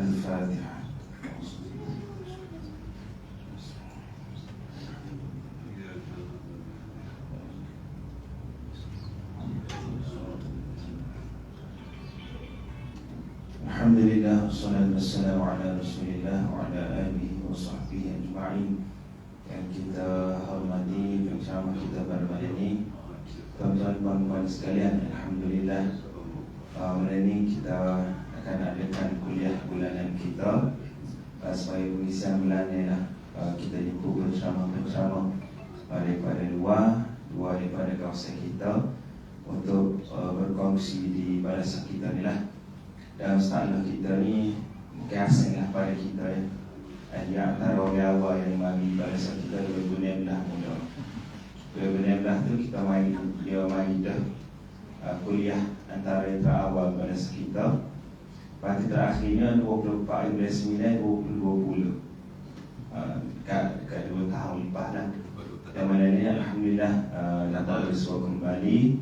الفاتحة. Alhamdulillah, wassalatu wassalamu ala rasulillah wa ala alihi wa sahbihi ajma'in. Yang kita hormati penceramah kita pada malam ini, tuan-tuan dan puan sekalian, alhamdulillah, malam ini kita akan adakan kuliah bulanan kita. Sebagai pengisian bulan ni lah, kita jemput penceramah-penceramah daripada luar daripada kawasan kita untuk berkongsi di balasan kita ni lah. Dan masalah kita ni mungkin asing lah pada kita ya. Di antara orang awal yang mari balasan kita 2016 muda. 2016 tu kita mari dah kuliah antara yang terawal balasan kita. Lepas tu terakhirnya 24 bulan 9 2020. Dekat 2 tahun lepas lah. Dan malam ni alhamdulillah dapat bersuara kembali.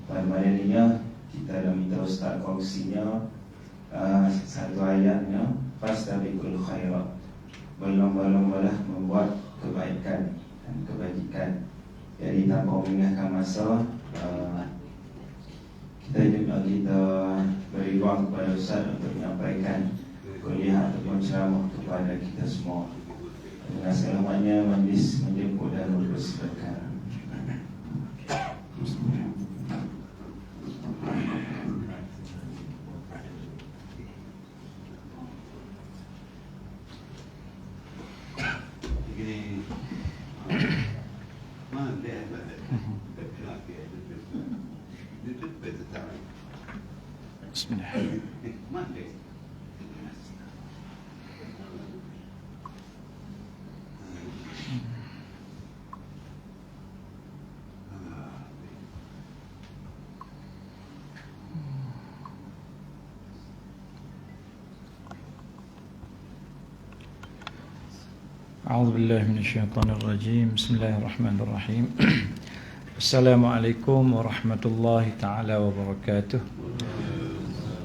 Pada malam ni kita dah minta ustaz kongsinya satu ayatnya, fastabiqul khairat, berlomba-lombalah membuat kebaikan dan kebajikan. Jadi tanpa mengingatkan masa, kita beri ruang kepada ustaz untuk menyampaikan kuliah ataupun ceramah kepada kita semua. Dengan selamatnya majlis menjemput dan mempersembahkan. أعوذ بالله من الشيطان الرجيم. بسم الله الرحمن الرحيم. السلام عليكم ورحمة الله تعالى وبركاته.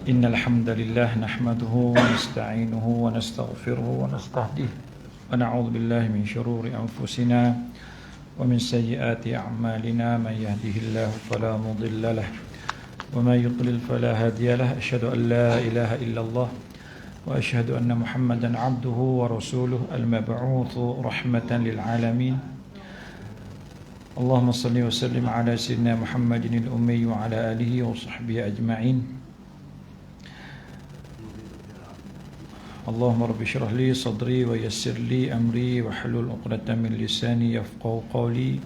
إن الحمد لله نحمده ونستعينه ونستغفره ونستهديه ونعوذ بالله من شرور أنفسنا ومن سيئات أعمالنا. من يهده الله فلا مضل له ومن يضلل فلا هادي له. أشهد أن لا إله إلا الله وأشهد أن محمدا عبده ورسوله المبعوث رحمة للعالمين. اللهم صل وسلم على سيدنا محمد الأمي وعلى آله وصحبه أجمعين. اللهم رب اشرح لي صدري ويسر لي أمري واحلل عقدة من لساني يفقهوا قولي.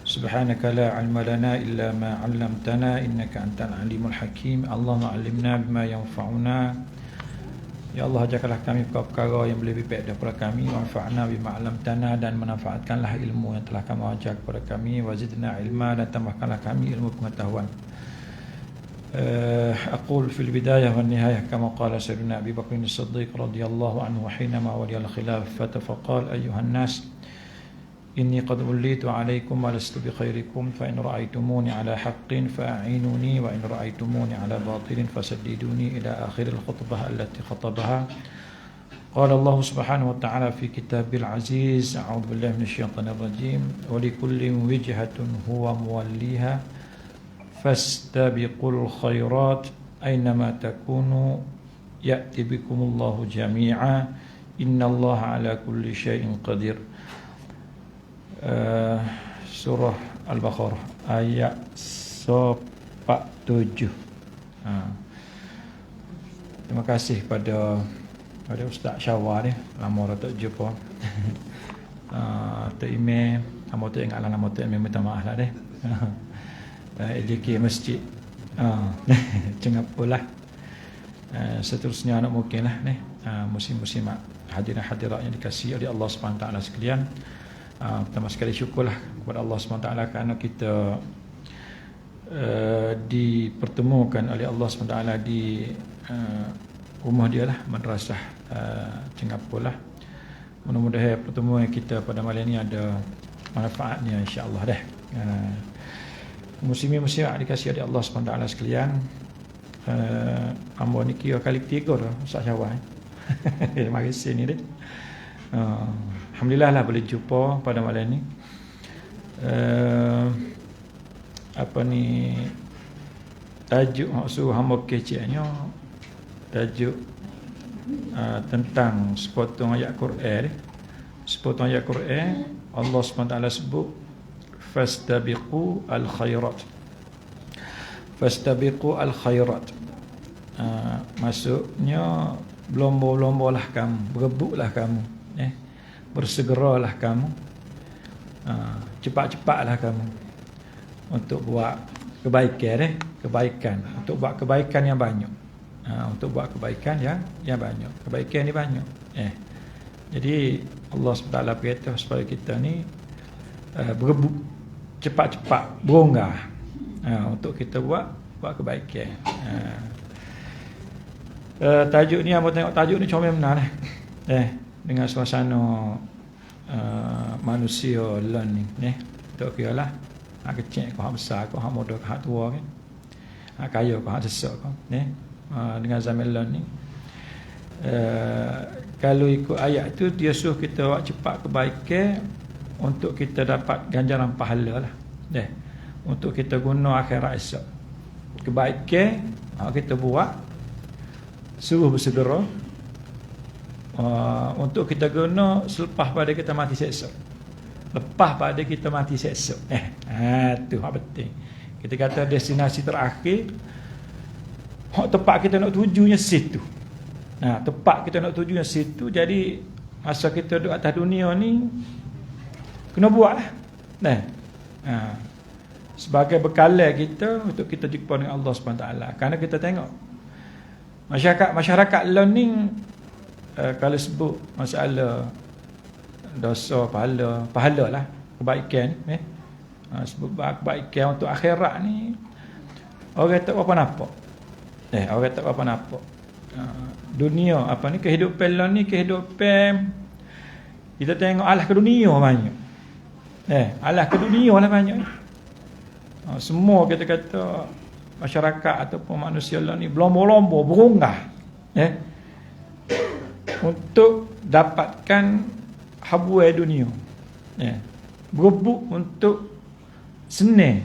سبحانك لا علم لنا إلا ما علمتنا إنك أنت العليم الحكيم. اللهم علمنا بما ينفعنا. Ya Allah, ajarkanlah kami perkara yang boleh lebih baik daripada kami. Wanfa'na bima 'allamtana, dan manfaatkanlah ilmu yang telah kamu ajar kepada kami. Wazidna ilma, dan tambahkanlah kami ilmu pengetahuan. Aqul fil bidayah wan nihayah kama qala sayyidina Abi Bakr as-Siddiq radhiyallahu anhu hinama waliya al-khilafah faqala ayyuhan nas إني قد وليت عليكم ولست بخيركم فإن رأيتموني على حق فأعينوني وإن رأيتموني على باطل فسددوني إلى آخر الخطبة التي خطبها. قال الله سبحانه وتعالى في كتابه العزيز: أعوذ بالله من الشيطان الرجيم ولكل وجهة هو موليها فاستبقوا الخيرات أينما تكونوا يأتي بكم الله جميعا إن الله على كل شيء قدير. Surah Al-Baqarah ayat 47. Terima kasih pada Ustaz Syawal ni, lama dah tak jumpa. Tok email, nama tu ingatlah nama tu email, minta maaf lah deh. AJK Masjid Singapura lah. Seterusnya nak mungkin lah ni, musim-musimat hadirat-hadirat yang dikasihi oleh Allah SWT sekalian. Pertama sekali syukurlah kepada Allah SWT kerana kita dipertemukan oleh Allah SWT di rumah dia lah, madrasah Singapura lah. Mudah-mudahan pertemuan kita pada malam ini ada manfaatnya insya-Allah dah. Muslimin-muslimat dikasihi oleh Allah SWT sekalian. Ambo ni kira kali ketiga dah Ustaz Syawal. Mari sini deh. Alhamdulillah lah boleh jumpa pada malam ni. Apa ni tajuk maksud hamba keceknya, tajuk tentang sepotong ayat Quran. Sepotong ayat Quran Allah SWT sebut fastabiqu al-khairat. Fastabiqu al-khairat. Maksudnya berlomba-lombalah kamu, berebutlah kamu, bersegeralah kamu, cepat-cepatlah kamu untuk buat kebaikan, kebaikan, untuk buat kebaikan yang banyak. Untuk buat kebaikan yang banyak. Kebaikan ni banyak. Jadi Allah SWT berkata supaya kita ni berebut, cepat-cepat, beronggah untuk kita buat kebaikan. Tajuk ni, hamba tengok tajuk ni comel benar dengan suasana manusia learning tak kira lah hak kecil ke hak besar ke hak muda ke hak tua ke hak kaya ke hak sesak ke dengan zaman learning. Kalau ikut ayat tu dia suruh kita buat cepat kebaikan untuk kita dapat ganjaran pahala lah, untuk kita guna akhirat esok. Kebaikan kita buat suruh bersegera untuk kita guna selepas pada kita mati esok. Lepas pada kita mati esok. Tu hak penting. Kita kata destinasi terakhir, hak tempat kita nak tujunya situ. Tempat kita nak tujunya situ. Jadi masa kita duduk atas dunia ni kena buat lah. Sebagai bekalan kita untuk kita jumpa dengan Allah SWT. Kerana kita tengok masyarakat learning, kalau sebut masalah dosa, pahala lah, kebaikan, sebut kebaikan untuk akhirat ni, orang tak apa nampak. Orang tak apa nampak. Dunia apa ni, kehidupan lah ni, kehidupan kita tengok alah ke dunia banyak. Alah ke dunia lah banyak. Semua kita kata masyarakat ataupun manusia lah ni berlomba-lomba, beronggah untuk dapatkan habuai dunia, berebut untuk senang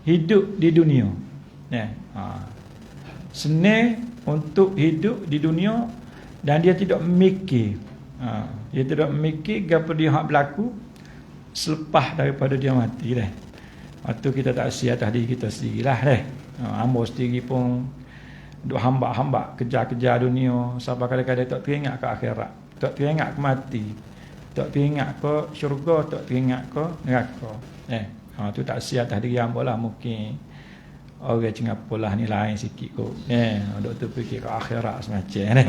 hidup di dunia, senang untuk hidup di dunia, dan dia tidak memikir, dia tidak memikir apa dia hak berlaku selepas daripada dia mati dah. Waktu kita tak sia atas diri kita sendirilah hamba sendiri pun duk hamba-hamba kejar-kejar dunia sampai kadang-kadang tak teringat ke akhirat, tak teringat ke mati, tak teringat ke syurga, tak teringat ke neraka. Tu tak sia atas diri hamba lah. Mungkin orang Singapura lah ni lain sikit kot. Duk terfikir ke akhirat semacam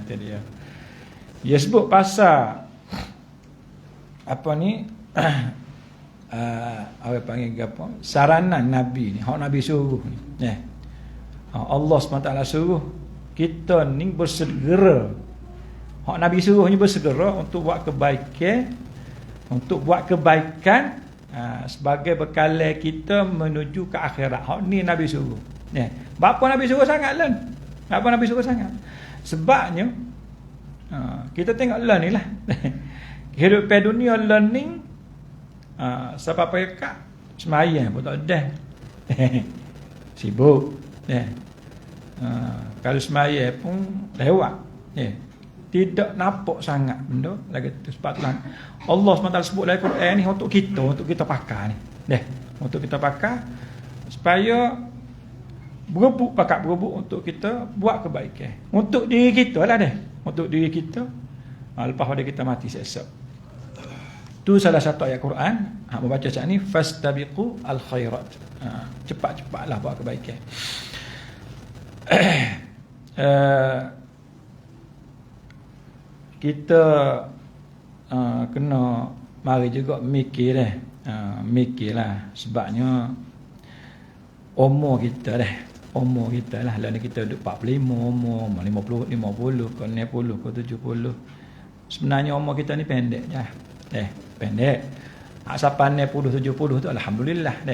tu dia. Dia sebut pasal apa ni, orang panggil apa, saranan Nabi ni, hak Nabi suruh ni. Allah SWT suruh kita ni bersegera. Hak Nabi suruh ni bersegera untuk buat kebaikan, untuk buat kebaikan sebagai bekalan kita menuju ke akhirat. Hak ni Nabi suruh. Bapa Nabi suruh sangat lah. Bapa Nabi suruh sangat. Sebabnya kita tengok lah ni lah. Kehidupan dunia learning, siapa mereka semayang pun tak ada. Sibuk. Kalau semayang pun lewat. Tidak nampak sangat benda lagi tu. Sebab tu Allah SWT sebut dalam Quran ni untuk kita pakai ni. Untuk kita pakai supaya berebut untuk kita buat kebaikan. Untuk diri kita lah untuk diri kita. Lepas pada kita mati esok. Tu salah satu ayat Quran hak membaca macam ni, fastabiqu al-khairat. Cepat-cepatlah buat kebaikan. Kita kena mari juga mikirlah sebabnya umur kita lah lah ni kita duduk 45, umur 50 ke 60 ke 70. Sebenarnya umur kita ni pendek je. Pendek. Hak sampai 60 70 tu alhamdulillah .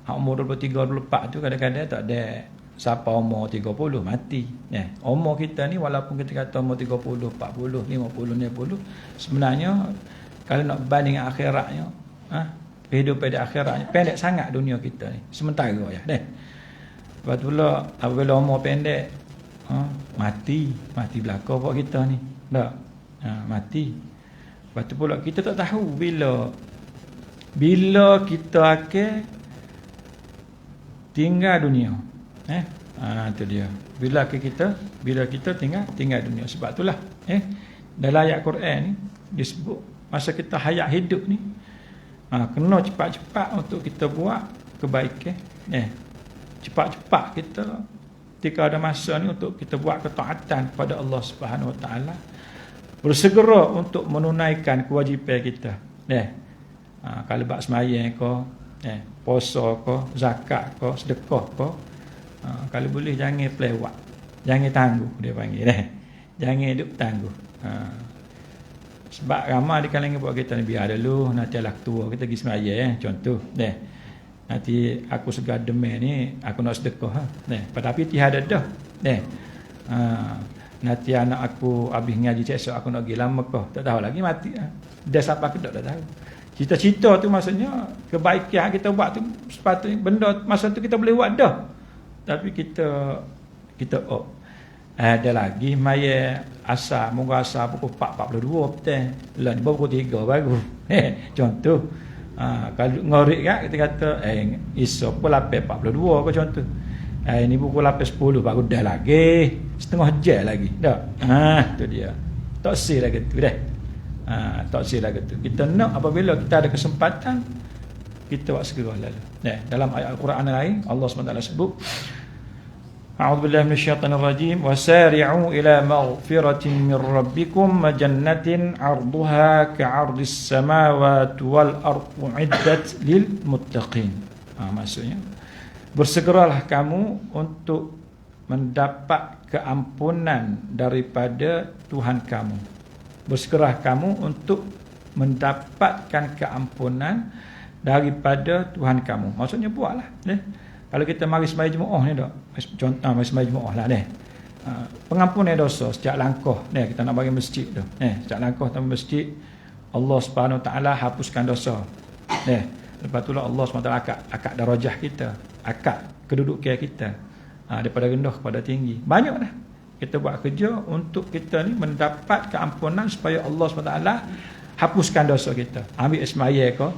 Hak umur 23 24 tu kadang-kadang tak ada siapa umur 30 mati. Umur kita ni walaupun kita kata umur 30, 40, 50, 60, sebenarnya kalau nak banding akhiratnya, kehidupan di akhiratnya pendek sangat dunia kita ni. Sementara ya, Lepas tu pula apabila umur pendek, mati belaka buat kita ni. Tak. Mati. Lepas tu pula kita tak tahu bila kita akan tinggal dunia. Itu dia. Bila kita tinggal dunia. Sebab itulah dalam ayat Quran ni disebut masa kita hayat hidup ni kena cepat-cepat untuk kita buat kebaikan. Cepat-cepat kita ketika ada masa ni untuk kita buat ketaatan kepada Allah Subhanahu Wa Taala. Bersegera untuk menunaikan kewajipan kita. Kalau bab sembahyang ke, puasa ke, zakat ke, sedekah ke, kalau boleh jangan pelewat, jangan tangguh dia panggil. Jangan duk tangguh. Sebab ramai di kalangan buat kita ni biar dulu nanti lah tua kita pergi sembahyang contoh. Nanti aku segar demam ni aku nak sedekah. Tapi tiada dah. Nanti anak aku habis ngaji esok aku nak pergi lama kau. Tak tahu lagi mati. Dah sampai aku tak tahu. Cita-cita tu maksudnya kebaikan kita buat tu sepatutnya benda masa tu kita boleh buat dah. Tapi kita ada lagi maya asar munggu asar pukul 4.42 petang. Lah ni pukul 3 baru. Contoh. Kalau ngorek kan kita kata esok pukul 8.42 ke contoh. Ini pukul 8.10 baru dah lagi. Setengah jam lagi. Dah. Tu dia. Tak sih lagi tu dah. Tak sih lagi tu. Kita nak apabila kita ada kesempatan kita buat segera lalu. Dalam ayat Al-Quran lain Allah SWT sebut A'udzubillahi minasyaitonirrajim wasari'u ila maghfiratin min rabbikum wa jannatin 'arduha ka'ardis samawati wal ardu 'iddat lil muttaqin. Maksudnya bersegeralah kamu untuk mendapat keampunan daripada Tuhan kamu. Bersegeralah kamu untuk mendapatkan keampunan daripada Tuhan kamu. Maksudnya buatlah. Kalau kita mari sembahyang Jumaat ni dak. Contoh mari sembahyang Jumaat lah pengampunan dosa sejak langkah kita nak bagi masjid tu. Sejak langkah sampai masjid Allah Subhanahu Wa Taala hapuskan dosa. Lepas tu lah Allah SWT akak darajah kita, akak kedudukan kita daripada rendah kepada tinggi. Banyak dah kita buat kerja untuk kita ni mendapat keampunan supaya Allah SWT hapuskan dosa kita. Ambil sembahyang ke,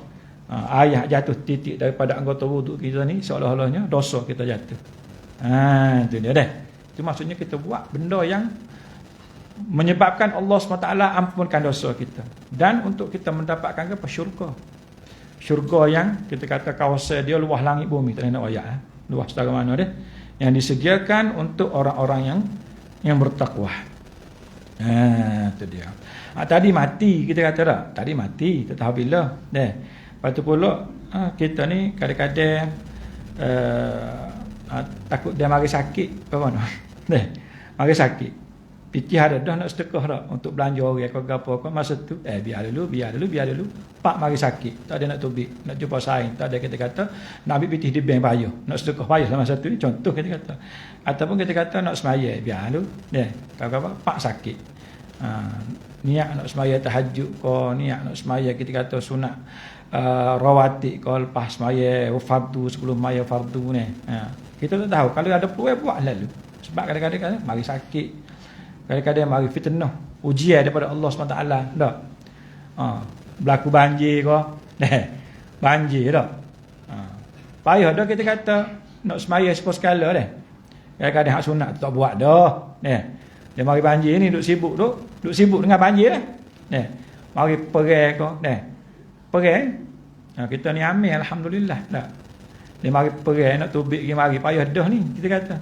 ayah jatuh titik daripada anggota wuduk kita ni seolah-olahnya dosa kita jatuh. Itu dia dah. Itu maksudnya kita buat benda yang menyebabkan Allah SWT ampunkan dosa kita. Dan untuk kita mendapatkan apa? Syurga yang kita kata kawasan dia luas langit bumi. Tak nak ayat luas setara mana dia, yang disediakan untuk orang-orang yang bertakwa. Itu dia. Tadi mati kita kata tak? Tadi mati, tak tahu bila. Lepas tu pula kita ni kadang-kadang takut dia mari sakit ke mana. Mari sakit. Fikir ada dah nak sedekah dah untuk belanja orang ke apa masa tu biar dulu. Pak mari sakit, tak ada nak tubik, nak jumpa saing, tak ada kita kata nak ambil pitih di bank payah, nak sedekah payah masa tu ni contoh kita kata. Ataupun kita kata nak sembahyang biar dulu. Kalau pak sakit. Niat nak sembahyang tahajud ke, niat nak sembahyang kita kata sunat rawatib ke lepas sembahyang fardu sebelum sembahyang fardu ni. Kita tak tahu kalau ada peluang buat lalu. Sebab kadang-kadang mari sakit. Kadang-kadang mari fitnah, ujian daripada Allah SWT. Tak? Berlaku banjir ke? Banjir tak? Payah dah kita kata nak sembahyang sekala dah. Kadang-kadang hak sunat tak buat dah. Dia mari banjir ni duk sibuk dengan banjir dah. Mari perang ke? Perang. Kita ni amin alhamdulillah tak. Dia mari perang nak tubik pergi mari payah dah ni kita kata.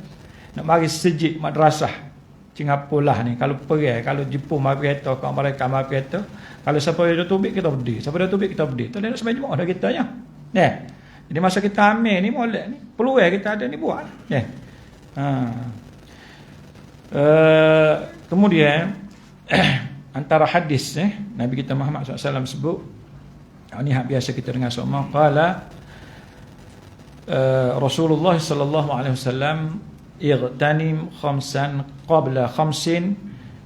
Nak mari sejid madrasah Singapura ni kalau pergi, kalau Jepun mari kereta, kalau mereka mari kereta, kalau siapa dah tubik kita berdiri, siapa dah tubik kita berdiri. Tak ada nak sembahyang Jumaat dah kita nya. Jadi masa kita ambil ni molek ni, peluang kita ada ni buat. Kemudian antara hadis Nabi kita Muhammad SAW sebut, ini hak biasa kita dengar semua, qala Rasulullah sallallahu alaihi wasallam اغتنم خمسا قبل خمس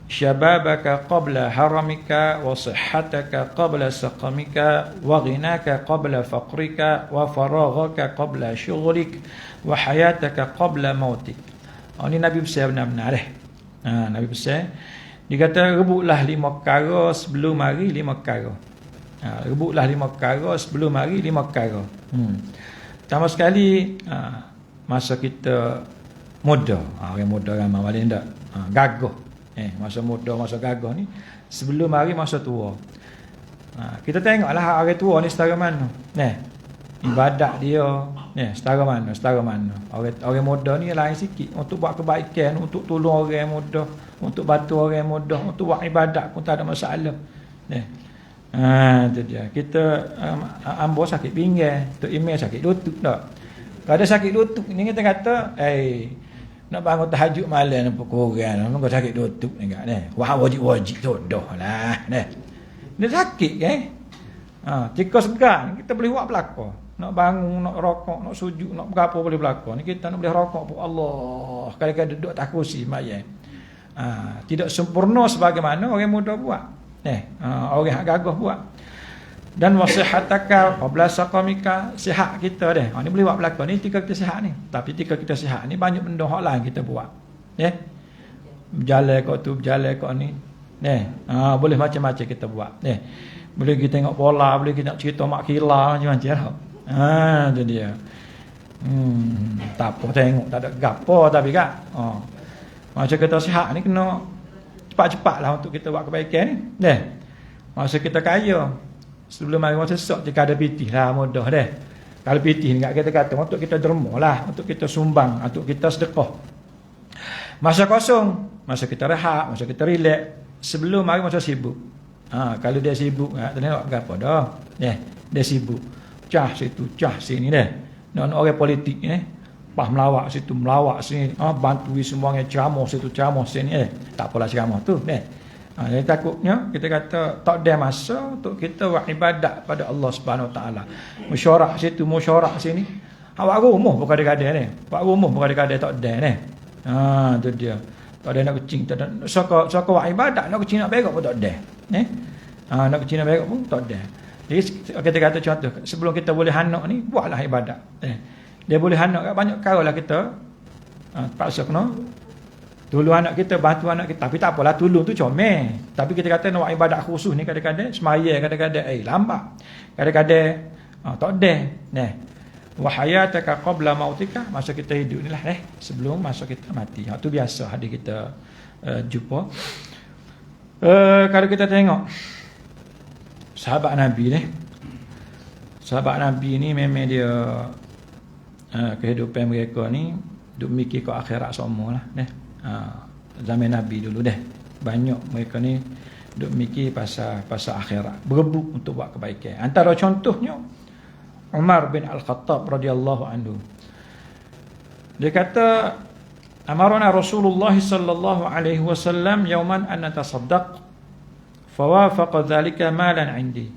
شبابك قبل هرمك وصحتك قبل سقمك وغناك قبل فقرك وفراغك قبل شغلك وحياتك قبل موتك. Ini Nabi besar benar-benar Nabi besar dia kata rebutlah 5 perkara sebelum mari 5 perkara. Rebutlah 5 perkara sebelum mari 5 perkara. Pertama sekali masa kita muda. Orang muda ramai balik tak? Gagah. Masa muda, masa gagah ni sebelum hari masa tua. Kita tengoklah orang tua ni setara mana. Ibadat dia setara mana. Orang muda ni lain sikit untuk buat kebaikan, untuk tolong orang muda, untuk bantu orang muda, untuk buat ibadat pun tak ada masalah. Itu dia. Kita ambo sakit pinggang, Tok Imam sakit lutut tak. Kalau ada sakit lutut ni kita kata, nak bangun tahajud malam nampak korang, kau sakit lutut ni enggak ni. Wah wajib jodohlah ni. Dia sakit kan? Jika segan kita boleh buat belaka. Nak bangun, nak rokok, nak sujud, nak berapa boleh belaka. Ni kita nak boleh rokok pun Allah. Kadang-kadang duduk tak kursi sembahyang. Tidak sempurna sebagaimana orang muda buat. Orang gagah buat. Dan wasihataka qabla saqamika, sihat kita dah. Ni boleh buat belaka ni ketika kita sihat ni. Tapi ketika kita sihat ni banyak benda hak lain kita buat. Berjalan kat tu, berjalan kat ni. Boleh macam-macam kita buat. Boleh kita tengok bola, boleh kita cerita mak kila macam-macam. Itu dia. Tak apa tengok, tak ada gapo tapi kan. Macam kita sihat ni kena cepat-cepatlah untuk kita buat kebaikan ni. Masa kita kaya, sebelum hari masa esok jika ada pitih lah mudah dah. Kalau pitih ni kita kata untuk kita derma lah, untuk kita sumbang, untuk kita sedekah. Masa kosong, masa kita rehat, masa kita relax, sebelum hari masa sibuk. Kalau dia sibuk, tak tengok apa dah. Dia sibuk. Cah situ, cah sini dah. Nak orang politik ni, pas melawak situ, melawak sini, bantui semuanya ceramah situ, ceramah sini. Tak apalah ceramah tu. Jadi takutnya kita kata tak ada masa untuk kita buat ibadat pada Allah Subhanahu Wa Taala. Mesyuarat situ, mesyuarat sini. Awak rumah bukan kadang-kadang ni. Awak rumah bukan kadang-kadang tak ada ni. Tu dia. Tak ada nak kucing, tak ada. Saka buat ibadat, nak kucing nak berak pun tak ada. Nak kucing nak berak pun tak ada. Jadi kita kata contoh, sebelum kita boleh hanak ni, buatlah ibadat. Dia boleh hanak banyak kali lah kita paksa kena tolong anak kita, bantu anak kita. Tapi tak apalah, tolong tu comel. Tapi kita kata nak buat ibadat khusus ni kadang-kadang semaya, kadang-kadang lambat. Kadang-kadang tak ada. Wa hayataka qabla mautika, masa kita hidup ni lah sebelum masa kita mati. Itu biasa hadir kita jumpa. Kalau kita tengok sahabat Nabi ni, sahabat Nabi ni memang dia kehidupan mereka ni duk mikir ke akhirat semua lah. Zaman Nabi dulu banyak mereka ni duk mikir pasal akhirat, berebut untuk buat kebaikan. Antara contohnya Umar bin Al-Khattab radhiyallahu anhu. Dia kata amarna Rasulullah sallallahu alaihi wasallam yauman an natasaddaq fawafaqa dhalika malan indi.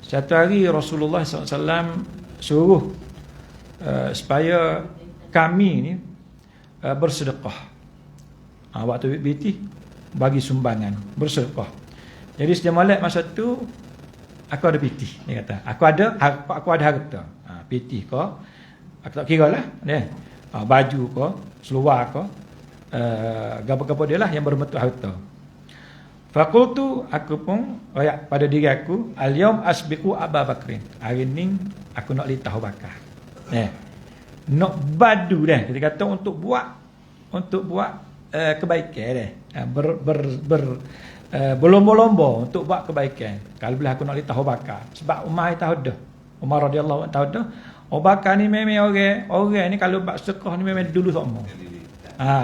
Satu hari Rasulullah SAW suruh supaya kami ni bersedekah. Waktu biti bagi sumbangan, bersedekah. Jadi sejak malam masa tu aku ada pitih, dia kata. Aku ada harta. Pitih ke, aku tak kira lah. Baju ke, seluar ke, gapo-gapo dia lah yang berbentuk harta. Fakultu, aku pun royak pada diri aku, al-yaum asbiqu Abu Bakrin. Hari ni aku nak litah Abu Bakar. Nak badu dah. Kita kata untuk buat kebaikan berlomba-lomba untuk buat kebaikan. Kalau boleh aku nak litah Abu Bakar. Sebab Umar tahu dah. Umar radhiyallahu anhu tahu dah. Abu Bakar ni memang orang ni kalau buat sedekah ni memang dulu semua.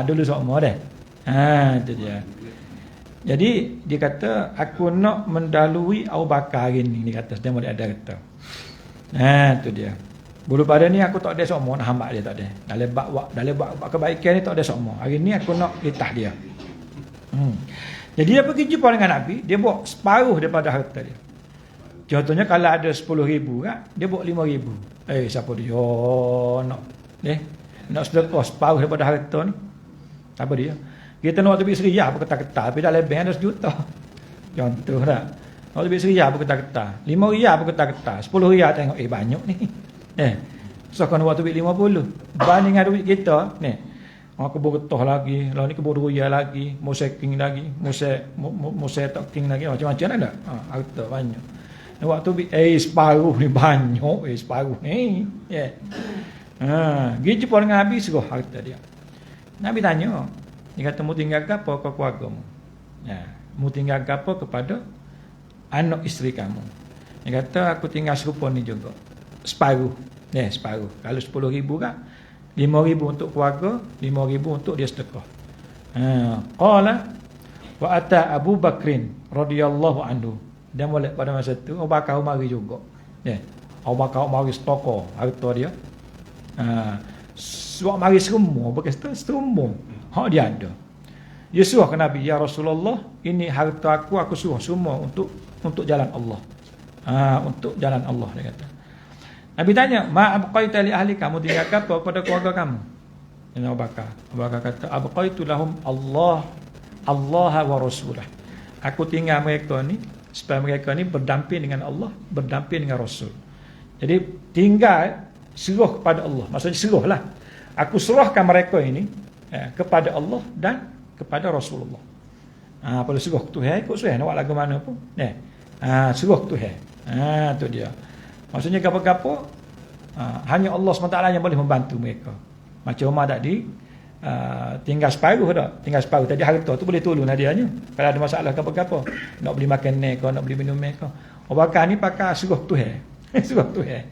Dulu semua dah. Itu dia. Jadi dia kata aku nak mendalui Abu Bakar hari ni, dia kata dia boleh ada kata. Itu dia. Bulu pada ni aku tak ada semua nak hamba dia, tak ada. Dalam buat kebaikan ni tak ada semua. Hari ni aku nak litah dia. Jadi dia pergi jumpa dengan Nabi, dia bawa separuh daripada harta dia. Contohnya kalau ada 10,000 kan, dia bawa 5,000. Siapa dia nak sedekah separuh daripada harta ni? Apa dia? Kita nak tebik Seriah berketar-ketar, tapi dah lebih ada 1 juta. Contoh tak? Nak tebik Seriah berketar-ketar, 5 riyal berketar-ketar, 10 riyal tengok, banyak ni. So kan waktu duit 50 banding dengan duit kita ni. Aku bergetah lagi, lalu ni kebun riyal lagi, museking lagi, talking lagi, macam-macam ada. Harta banyak. Ni waktu duit separuh ni banyak, separuh ni. Gitu pun dengan habis suruh harta dia. Nabi tanya, dia kata mu tinggal apa ke keluargamu? Mu tinggal apa kepada anak isteri kamu? Dia kata aku tinggal serupa ni juga. Separuh. Separuh. Kalau 10,000 kan, 5,000 untuk keluarga, 5,000 untuk dia sedekah. Qala wa ata Abu Bakrin radhiyallahu anhu. Dan molek pada masa tu Abu Bakar mari juga. Abu Bakar mari stoko harta dia. Suak mari semua berkata semua hak dia ada. Dia suruh ke Nabi, ya Rasulullah, ini harta aku suruh semua untuk jalan Allah. Untuk jalan Allah, dia kata. Nabi tanya, ma abqaita li ahli, kamu tinggalkan apa pada keluarga kamu? Abu Bakar kata, abqaitu lahum Allah wa rasulah. Aku tinggal mereka ni supaya mereka ni berdamping dengan Allah, berdamping dengan Rasul. Jadi tinggal seruh kepada Allah. Maksudnya seruhlah. Aku serahkan mereka ini kepada Allah dan kepada Rasulullah. Pada seruh Tuhan, ikut Tuhan nak buat lagu mana pun. Seruh Tuhan. Tu dia. Maksudnya apa-apa hanya Allah SWT yang boleh membantu mereka. Macam Umar tadi tinggal separuh dah. Tinggal separuh. Tadi harta tu boleh tolong hadiahnya. Kalau ada masalah apa-apa. Nak beli makan ni ke, nak beli minum ni ke. Bakar ni pakai seruh Tuhan. Seruh Tuhan.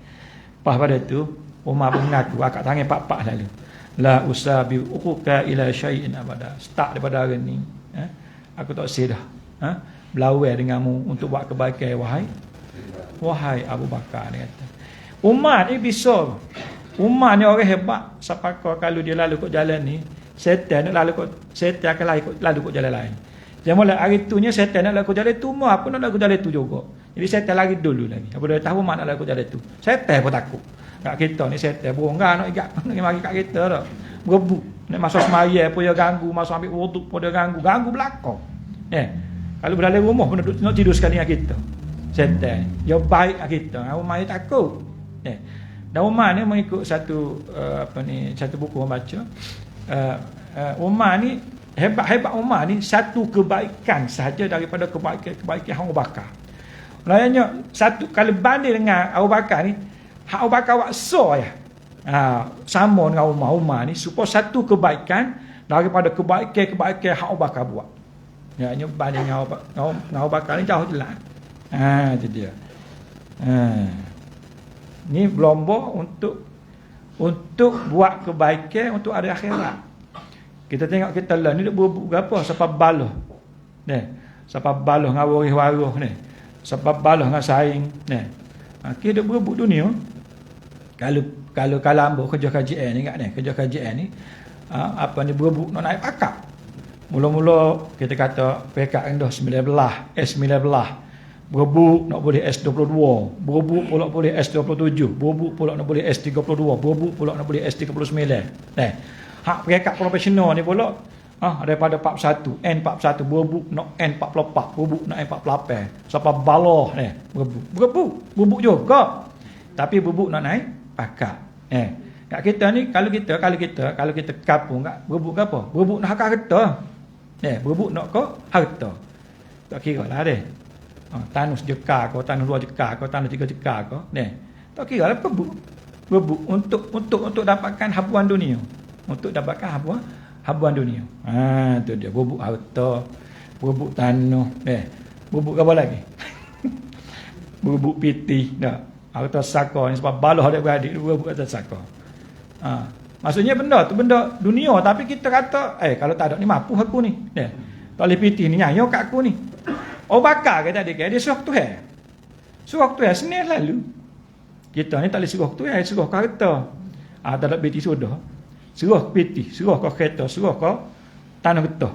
Lepas pada tu Umar pun mengaku akak tangan pak-pak lalu. La usabi uquka ila syai'in abada. Start daripada hari ni. Aku tak sedah. Berlawan denganmu untuk buat kebaikan wahai Abu Bakar, dia kata. Umar ni bisa. Umar ni orang hebat. Siapa kalau dia lalu kot jalan ni, setan nak lalu kot, setan akan lalu kot jalan lain. Dia mula hari tu nya setan nak lalu kot jalan tu, Umar pun nak lalu kot jalan tu juga. Jadi setan lagi dulu lagi. Apa dia tahu Umar nak lalu kot jalan tu. Setan pun takut. Kat kita ni setan berongga nak mari kat kita dah. Berebut. Nak masuk semaya pun dia ganggu, masuk ambil wuduk pun dia ganggu belakang. Kalau berdalam rumah pun nak tidur sekali dengan kita. Setan. Dia baik kita. Umar ni takut. Dan Umar ni mengikut satu satu buku orang baca. Umar ni hebat Umar ni satu kebaikan sahaja daripada kebaikan Abu Bakar. Lainnya satu kalau banding dengan Abu Bakar ni, Abu Bakar buat ya. Sama dengan Umar ni supaya satu kebaikan daripada kebaikan Abu Bakar buat. Ya, ini banding dengan Abu Bakar ni jauh jelas. Itu dia. Ni berlomba untuk buat kebaikan untuk hari akhirat. Kita tengok kita lah ni dia berebut apa sebab baloh. Sebab baloh dengan waris-waris ni. Sebab baloh dengan saing ni. Kita berebut dunia. Kalau ambo kerja KJN ni ingat ni, kerja KJN ni berebut nak naik pakak. Mula-mula kita kata pekat rendah 19, S19. Berebut nak boleh S22, berebut pula boleh S27, berebut pula nak boleh S32, berebut pula nak boleh S39. Hak peringkat profesional ni pula daripada 41, N41, berebut nak N44, berebut nak N48. Siapa balah ni berebut juga. Tapi berebut nak naik pakak. Kat kita ni kalau kita kapung kat berebut ke apa? Berebut nak harta. Berebut nak ke harta. Tak kira lah deh. Tanah sejekar kau, tanah 2 jekar kau, tanah 3 jekar kau. Tak kira lah berebut untuk dapatkan habuan dunia. Untuk dapatkan habuan dunia. Tu dia berebut harta, berebut tanah. Berebut apa lagi? Berebut piti dah. Harta saka ni sebab balah adik-beradik berebut harta saka. Maksudnya benda tu benda dunia, tapi kita kata kalau tak ada ni mampu aku ni. Tak boleh piti ni nyayo kat aku ni. Bakar kata dia suruh Tuhan. Suruh Tuhan Senin lalu. Kita ni tak boleh suruh Tuhan, suruh harta. Tak ada piti sudah. Suruh piti, suruh kau kereta, suruh kau tanah getah.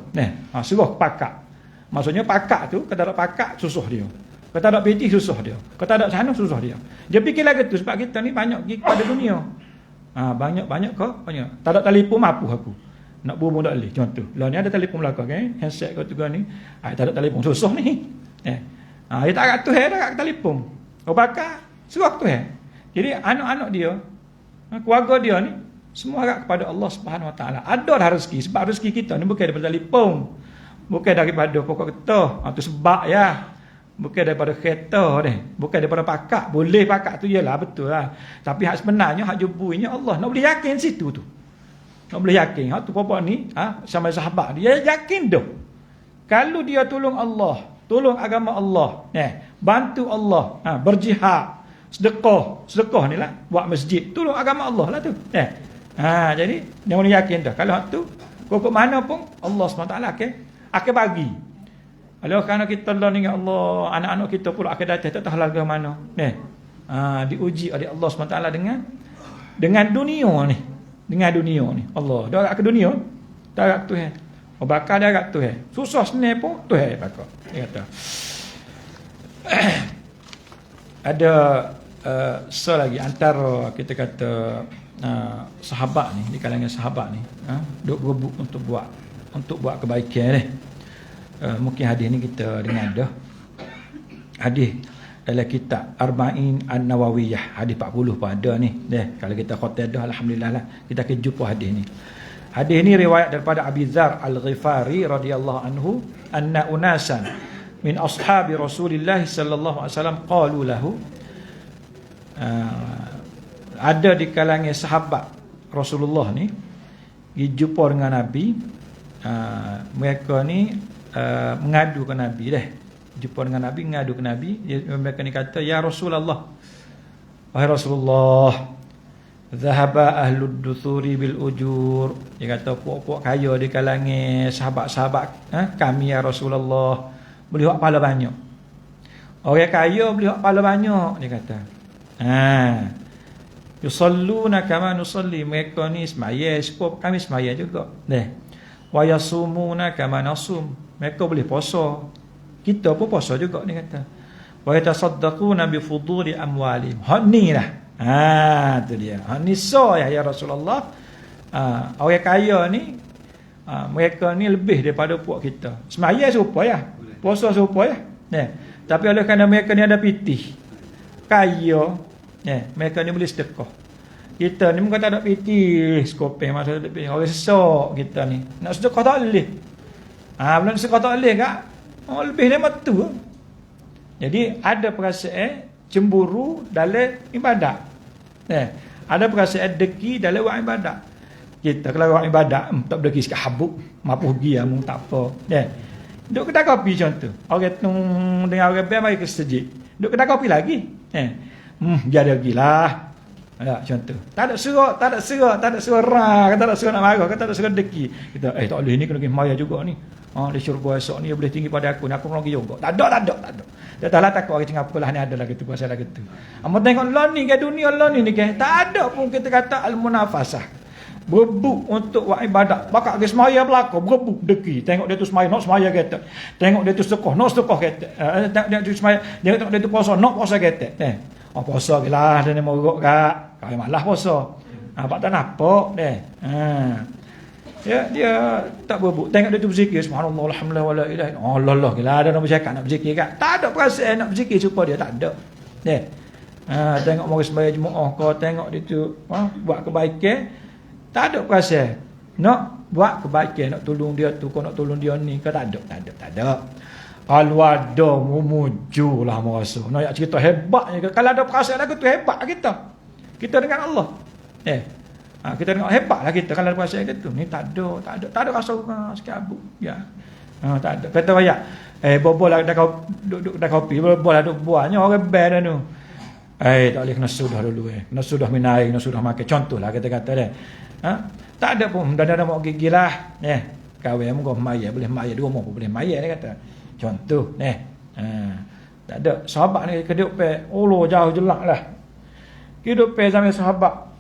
Suruh pakak. Maksudnya pakak tu, kalau ada pakak susah dia. Kalau tak ada piti susah dia. Kalau tak ada sana susah dia. Dia fikir lagi tu sebab kita ni banyak pergi kepada dunia. Banyak kau banyak. Tak ada telefon mampu aku. nak bumbung tak boleh. Contoh, lah ni ada telefon belakang kan, handset kau tu ni, tak ada telefon susah ni. Dia tak kat Tuhan, dah kat telefon. Kau bakar suruh Tuhan. Jadi anak-anak dia, keluarga dia ni semua harap kepada Allah Subhanahu Wa Taala. Ada dah rezeki, sebab rezeki kita ni bukan daripada telefon, bukan daripada pokok getah. Tu sebab ya. Bukan daripada kereta ni, bukan daripada pakak. Boleh pakak tu jelah, betul lah. Tapi hak sebenarnya, hak jubuinya Allah. Nak boleh yakin situ tu. Nak boleh yakin. Hak tu perempuan ni, sama sahabat dia yakin dah. Kalau dia tolong Allah, tolong agama Allah, bantu Allah, berjihad, sedekah ni lah, buat masjid, tolong agama Allah lah tu. Jadi dia boleh yakin dah. Kalau hak tu, kok mana pun Allah SWT akan bagi. Kalau kerana kita lah dengan Allah, anak-anak kita pula akan datang, tak tahu ke mana. Diuji oleh Allah SWT dengan dunia ni. Dengan dunia ni. Allah, dia agak ke dunia, tak agak Tuhan. Bakal dia agak Tuhan. Susah sebenarnya pun, Tuhan bakal. Dia kata. Ada selagi antara kita kata sahabat ni, di kalangan sahabat ni, duk berebut untuk buat kebaikan ni. Mungkin hadis ni kita dengar dah. Hadis dalam kitab Arba'in An-Nawawiyah, hadis 40 pun ada ni. Kalau kita khatam dah, alhamdulillah lah, kita akan jumpa hadis ni. Hadis ni riwayat daripada Abi Dzar Al-Ghifari radhiyallahu anhu, anna unasan min ashabi Rasulillah sallallahu alaihi wasallam qalu lahu, ada di kalangan sahabat Rasulullah ni dijumpa dengan Nabi. Mereka ni mengadu ke Nabi dah. Jumpa dengan Nabi, mengadu ke Nabi. Mereka ni kata, ya Rasulullah, wahai Rasulullah, zahaba ahlud duthuri bil ujur. Dia kata puak-puak kaya di kalangan sahabat-sahabat kami ya Rasulullah, boleh buat pahala banyak. Orang kaya boleh buat pahala banyak, dia kata. Yusalluna kama nusalli, mereka ni semaya seperti kami semaya juga. Wa yasumuna kama nasum, mereka boleh puasa, kita pun puasa juga, dia kata. Wa yatasaddaquna bi fuduli amwalihim. Hak ni lah. Tu dia. Hak ni ya Rasulullah. Orang kaya ni, mereka ni lebih daripada puak kita. Semaya serupa ya. Puasa serupa ya. Tapi oleh kerana mereka ni ada pitih, kaya, mereka ni boleh sedekah. Kita ni muka tak ada pitih, skopeng masa ada pitih. Orang sesak kita ni. Nak sedekah tak boleh. Belum sedekah tak boleh kak. Lebih dari tu. Jadi ada perasaan cemburu dalam ibadat. Ada perasaan deki dalam buat ibadat. Kita kalau buat ibadat, tak boleh sikit habuk, mampu pergi amu tak apa. Duk kedai kopi contoh. Orang tu dengan orang biar mari ke masjid. Duk kedai kopi lagi. Biar dia pergilah. Contoh. Tak ada surat, tak ada surat nak marah, tak ada surat deki. Kita tak boleh ni kena pergi maya juga ni. Dia syurga esok ni dia boleh tinggi pada aku, aku pergi juga. Tak ada. Dia tak lah takut orang cakap apalah ni ada lah gitu, pasal lah gitu. Amat tengok lah ni ke dunia lah ni ke. Tak ada pun kita kata al-munafasah. Berebut untuk buat ibadat. Bakal ke semaya berlaku, berebut deki. Tengok dia tu semaya, nak semaya kata. Tengok dia tu sedekah, nak sedekah kata. Tengok dia tu semaya, tengok dia tu puasa, nak puasa kata. Puasa ke lah, dia ni morok kak. Kau malah puasa. Pak tak nampak deh. Dia tak berebut. Tengok dia tu berzikir, subhanallah, alhamdulillah, wala ilaha illallah. Allah gila ada nak bercakap nak berzikir kak. Tak ada perasaan nak berzikir supaya dia tak ada. Tengok orang sembahyang Jumaat kau, tengok dia tu buat kebaikan, tak ada perasaan nak buat kebaikan, nak tolong dia tu, kau nak tolong dia ni, kau tak ada. Kalau ada mujulah merasa nak cerita hebatnya. Kalau ada perasaan lagu tu hebat kita dengan Allah. Kita tengok hebatlah kita kalau ada perasaan gitu. Ni tak ada rasa sikit abuk. Tak ada. Kata banyak. Bobol lah duduk dah kopi, bobol lah duduk buahnya orang band tu. Tak boleh kena sudah dulu kena sudah minum air, kena sudah makan. Contohlah kita kata dia. Tak ada pun dah mau gigi lah. Kahwin muka maya, boleh maya dua mau boleh maya dia kata. Contoh tak ada. Sahabat ni kehidupan jauh jelak lah. Kehidupan zaman sahabat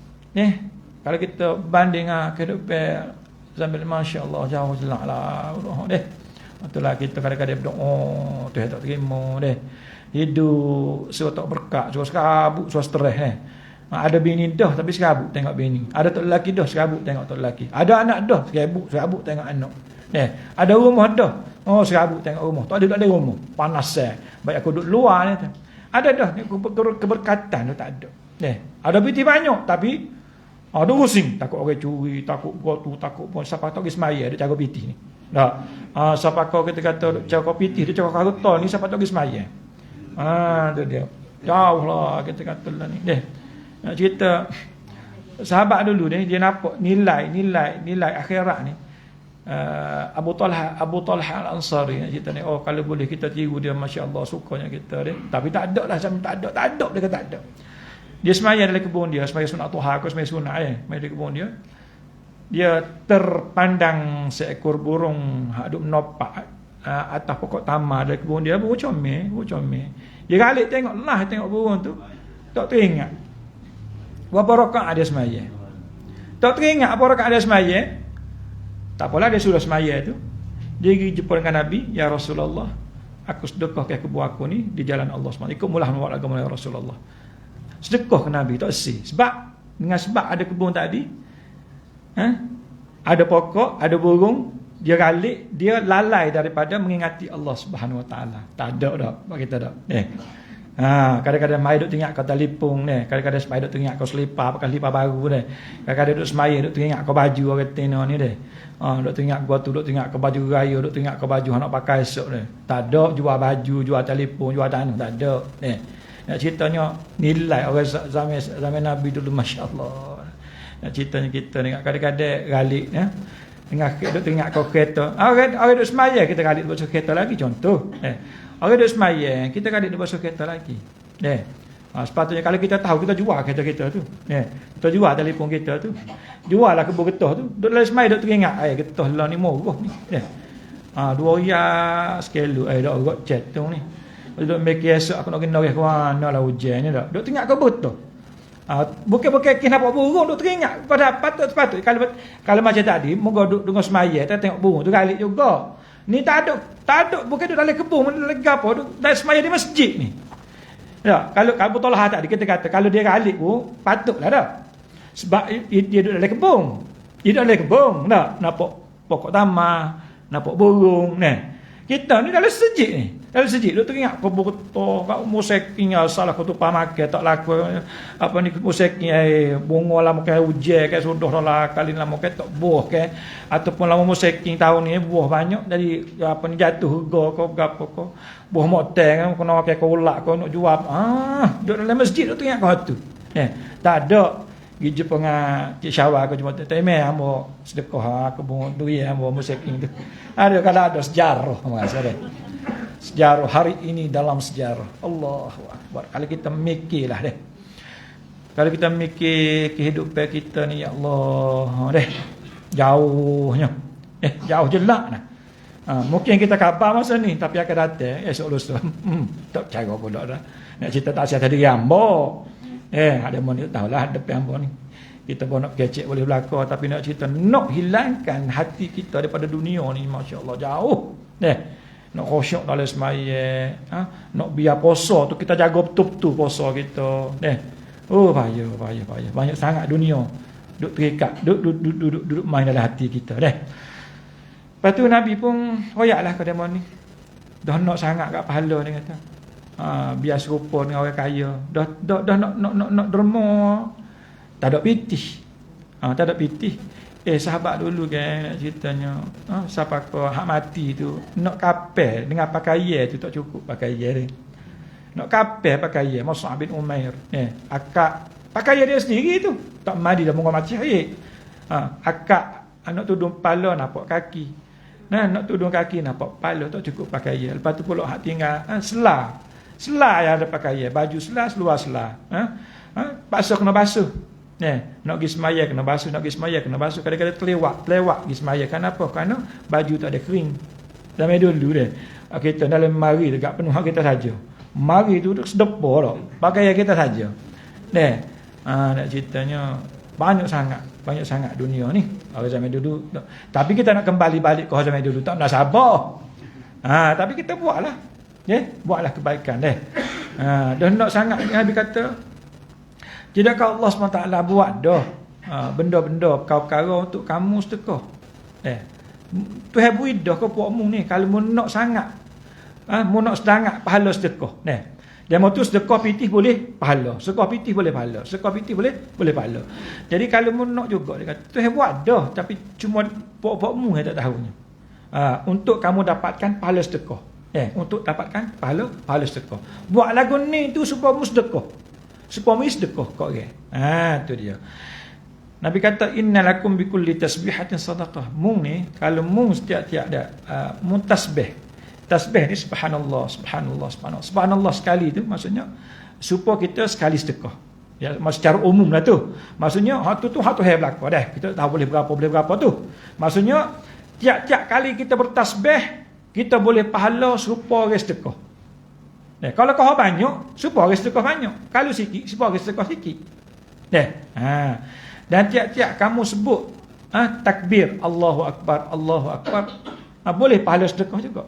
kalau kita banding kehidupan zaman masya-Allah jauh jelak lah. Itulah kita kadang-kadang berdoa Tuhan tak terima hidup suruh tak berkat, suruh sekabut, suruh stres Ada bini dah tapi serabut tengok bini. Ada tok lelaki dah serabut tengok tok lelaki. Ada anak dah serabut tengok anak. Ada rumah dah. Oh serabut tengok rumah. Tak ada rumah. Panas baik aku duduk luar ni tu. Ada dah keberkatan tu tak ada. Ada piti banyak tapi ada pusing, takut orang curi, takut gotu, takut pun siapa tahu pergi semaya dia cara piti ni. Dah. Siapa kau kita kata cara piti dia cara harta ni siapa tahu pergi semaya. Tu dia. Jauh lah kita kata lah ni. Nak cerita sahabat dulu ni dia nampak nilai akhirat ni. Abu Talha Al-Ansari nak cerita ni. Oh kalau boleh kita tiru dia, masya-Allah sukanya kita dia. Tapi tak ada lah macam tak ada dia kata tak ada. Dia semaya dalam kebun dia, semaya sunat duha ke semaya sunat semaya di kebun dia. Dia terpandang seekor burung hak duk menopak atas pokok tamar dalam kebun dia, burung comel. Dia galik tengok burung tu, tak teringat berapa rakaat dia semaya. Tak teringat berapa rakaat dia semaya. Tak apalah dia sudah semaya tu. Dia pergi jumpa dengan Nabi, ya Rasulullah, aku sedekah ke kebun aku ni di jalan Allah SWT. Ikut mulah menolak agama ya Rasulullah. Sedekah ke Nabi tak sih. Sebab ada kebun tadi, ada pokok, ada burung, dia galik, dia lalai daripada mengingati Allah Subhanahu Wa Taala. Tak ada dah bagi kita dah. Kadang-kadang mai duk teringat kau telefon ni, kadang-kadang semai duk teringat kau selipar, pakai selipar baru ni. Kadang-kadang duk semai duk teringat kau baju orang tino ni deh. Duk teringat gua tu, duk teringat kau baju raya, duk teringat kau baju nak pakai esok ni. Tak ada jual baju, jual telefon, jual tanah, tak ada. Nak ceritanya nilai orang zaman Nabi dulu, masya-Allah. Nak ceritanya kita ni kadang-kadang galik duk teringat kau kereta. Orang duk semaya kita galik duk kereta lagi contoh. Orang duk semaya kita galik duk basuh kereta lagi. Sepatutnya kalau kita tahu kita jual kereta kita tu. Kita jual telefon kita tu. Jual lah kebun getah tu. Duk dalam semaya duk teringat getah lah ni murah ni. 2 riyal sekilo dak rot chat tu ni. Duk mikir esok aku nak kena ke mana lah hujan ni dak. Duk teringat kau betul. Bukan kes nampak burung duk teringat pada patut kalau macam tadi moga duk dengan semaya kita tengok burung tu galik juga. Ni tak ada bukan duk dalam kebun dalam gapo duk dalam semaya di masjid ni. Ya, kalau Abu Talha tadi kita kata kalau dia galik pun patutlah dah. Sebab dia duduk dalam kebun. Dia duduk dalam kebun, dah nampak pokok tamar, nampak burung ni. Kita ni dalam masjid ni. Dalam masjid duk teringat kebun kat museking salah kutu pamakai tak laku apa ni museking bunga lah mungkin hujan ke sudah lah kali lah mungkin tak buah ke ataupun lama museking tahun ni buah banyak jadi apa ni jatuh harga kau gapo kau buah motel kena pakai kau ulak kau nak jual duduk dalam masjid duk teringat kau tu tak ada pergi jumpa dengan Cik Syawal aku cuma tak email hamba sedekah kebun duit hamba museking tu ada kalau ada sejarah masa dia sejarah hari ini dalam sejarah. Allahu Akbar. Kalau kita mikirlah deh. Kalau kita mikir kehidupan kita ni ya Allah deh. Jauhnya. Jauh jelak nah. Mungkin kita khabar masa ni tapi akan datang esok lusa. Tak cara pula dah. Nak cerita tak sihat tadi gambar. Ada mana tahulah depan hamba ni. Kita pun nak kecek boleh belaka tapi nak cerita nak hilangkan hati kita daripada dunia ni masya-Allah jauh. Nak khusyuk dalam semaya, nak biar puasa tu kita jaga betul-betul puasa kita. Payah. Banyak sangat dunia duk terikat, duduk main dalam hati kita. Lepas tu Nabi pun royaklah ke demon ni. Dah nak sangat kat pahala ni kata. Biar serupa dengan orang kaya. Dah nak derma. Tak ada pitih. Tak ada pitih. Sahabat dulu kan nak ceritanya siapa kau hak mati tu nak kapal dengan pakaian tu tak cukup pakaian dia nak kapal pakaian Mus'ab bin Umair akak pakaian dia sendiri tu tak mandi dah mungkin mati akak nak tudung kepala nampak kaki nak tudung kaki nampak kepala tak cukup pakaian lepas tu pula hak tinggal selah yang ada pakaian baju selah seluar selah basuh kena basuh nak pergi semaya kena basuh, nak pergi semaya kena basuh. Kadang-kadang terlewat pergi semaya. Kenapa? Kerana baju tak ada kering. Zaman dulu dia. Kita dalam mari dekat penuh kita saja. Mari tu sedepah dah. Pakaian kita saja. Nak ceritanya banyak sangat dunia ni. Orang zaman dulu. Tapi kita nak kembali balik ke zaman dulu tak nak sabar. Tapi kita buatlah. Buatlah kebaikan dah nak sangat Nabi kata Tidak kau Allah SWT buat dah benda-benda perkara untuk kamu sedekah. Tuhan beri dah ke puakmu ni kalau mu nak sangat, mu nak sedangat pahala sedekah. Dia mau tu sedekah pitih boleh pahala, sedekah pitih boleh pahala, sedekah pitih boleh pahala. Jadi kalau mu nak juga dia kata Tuhan buat dah tapi cuma puak-puakmu yang tak tahunya. Untuk kamu dapatkan pahala sedekah. Untuk dapatkan pahala sedekah. Buat lagu ni tu supaya mu sedekah. Supaya mu sedekah kau orang. Tu dia. Nabi kata innalakum bikulli tasbihatin sadaqah. Mung ni kalau mung setiap-tiap ada mung tasbih. Tasbih ni subhanallah, subhanallah, subhanallah. Subhanallah sekali tu maksudnya supaya kita sekali sedekah. Ya, secara umum lah tu. Maksudnya hak tu hak tu hai berlaku dah. Kita tahu boleh berapa tu. Maksudnya tiap-tiap kali kita bertasbih kita boleh pahala serupa orang sedekah. Kalau kau banyak, serupa orang sedekah banyak. Kalau sikit, serupa orang sedekah sikit. Dan tiap-tiap kamu sebut takbir Allahu Akbar, Allahu Akbar, boleh pahala sedekah juga.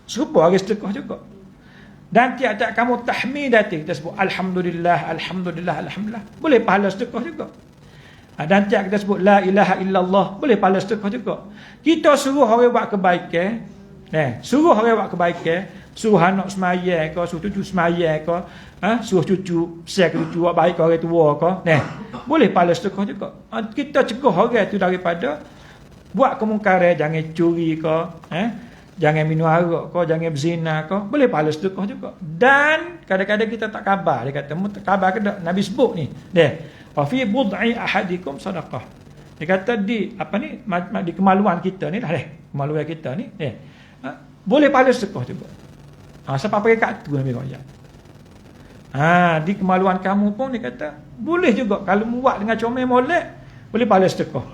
Serupa orang sedekah juga. Dan tiap-tiap kamu tahmidati, kita sebut Alhamdulillah, Alhamdulillah, Alhamdulillah, boleh pahala sedekah juga. Dan tiap kita sebut La ilaha illallah, boleh pahala sedekah juga. Kita suruh orang buat kebaikan, suruh orang buat kebaikan, suruh anak semaya ke, suruh cucu semaya ke, suruh cucu share ke cucu buat baik ke orang tua ke, boleh pahala sedekah juga. Kita cegah orang tu daripada buat kemungkaran, jangan curi ke, jangan minum arak ke, jangan berzina ke, boleh pahala sedekah juga. Dan kadang-kadang kita tak khabar, dia kata tak khabar ke tak, Nabi sebut ni wa fi bud'i ahadikum sadaqah. Dia kata di di kemaluan kita ni kemaluan kita ni boleh pahala sedekah juga. Siapa pakai kat tu Nabi kata. Di kemaluan kamu pun dia kata boleh juga kalau buat dengan comel molek boleh pahala sedekah.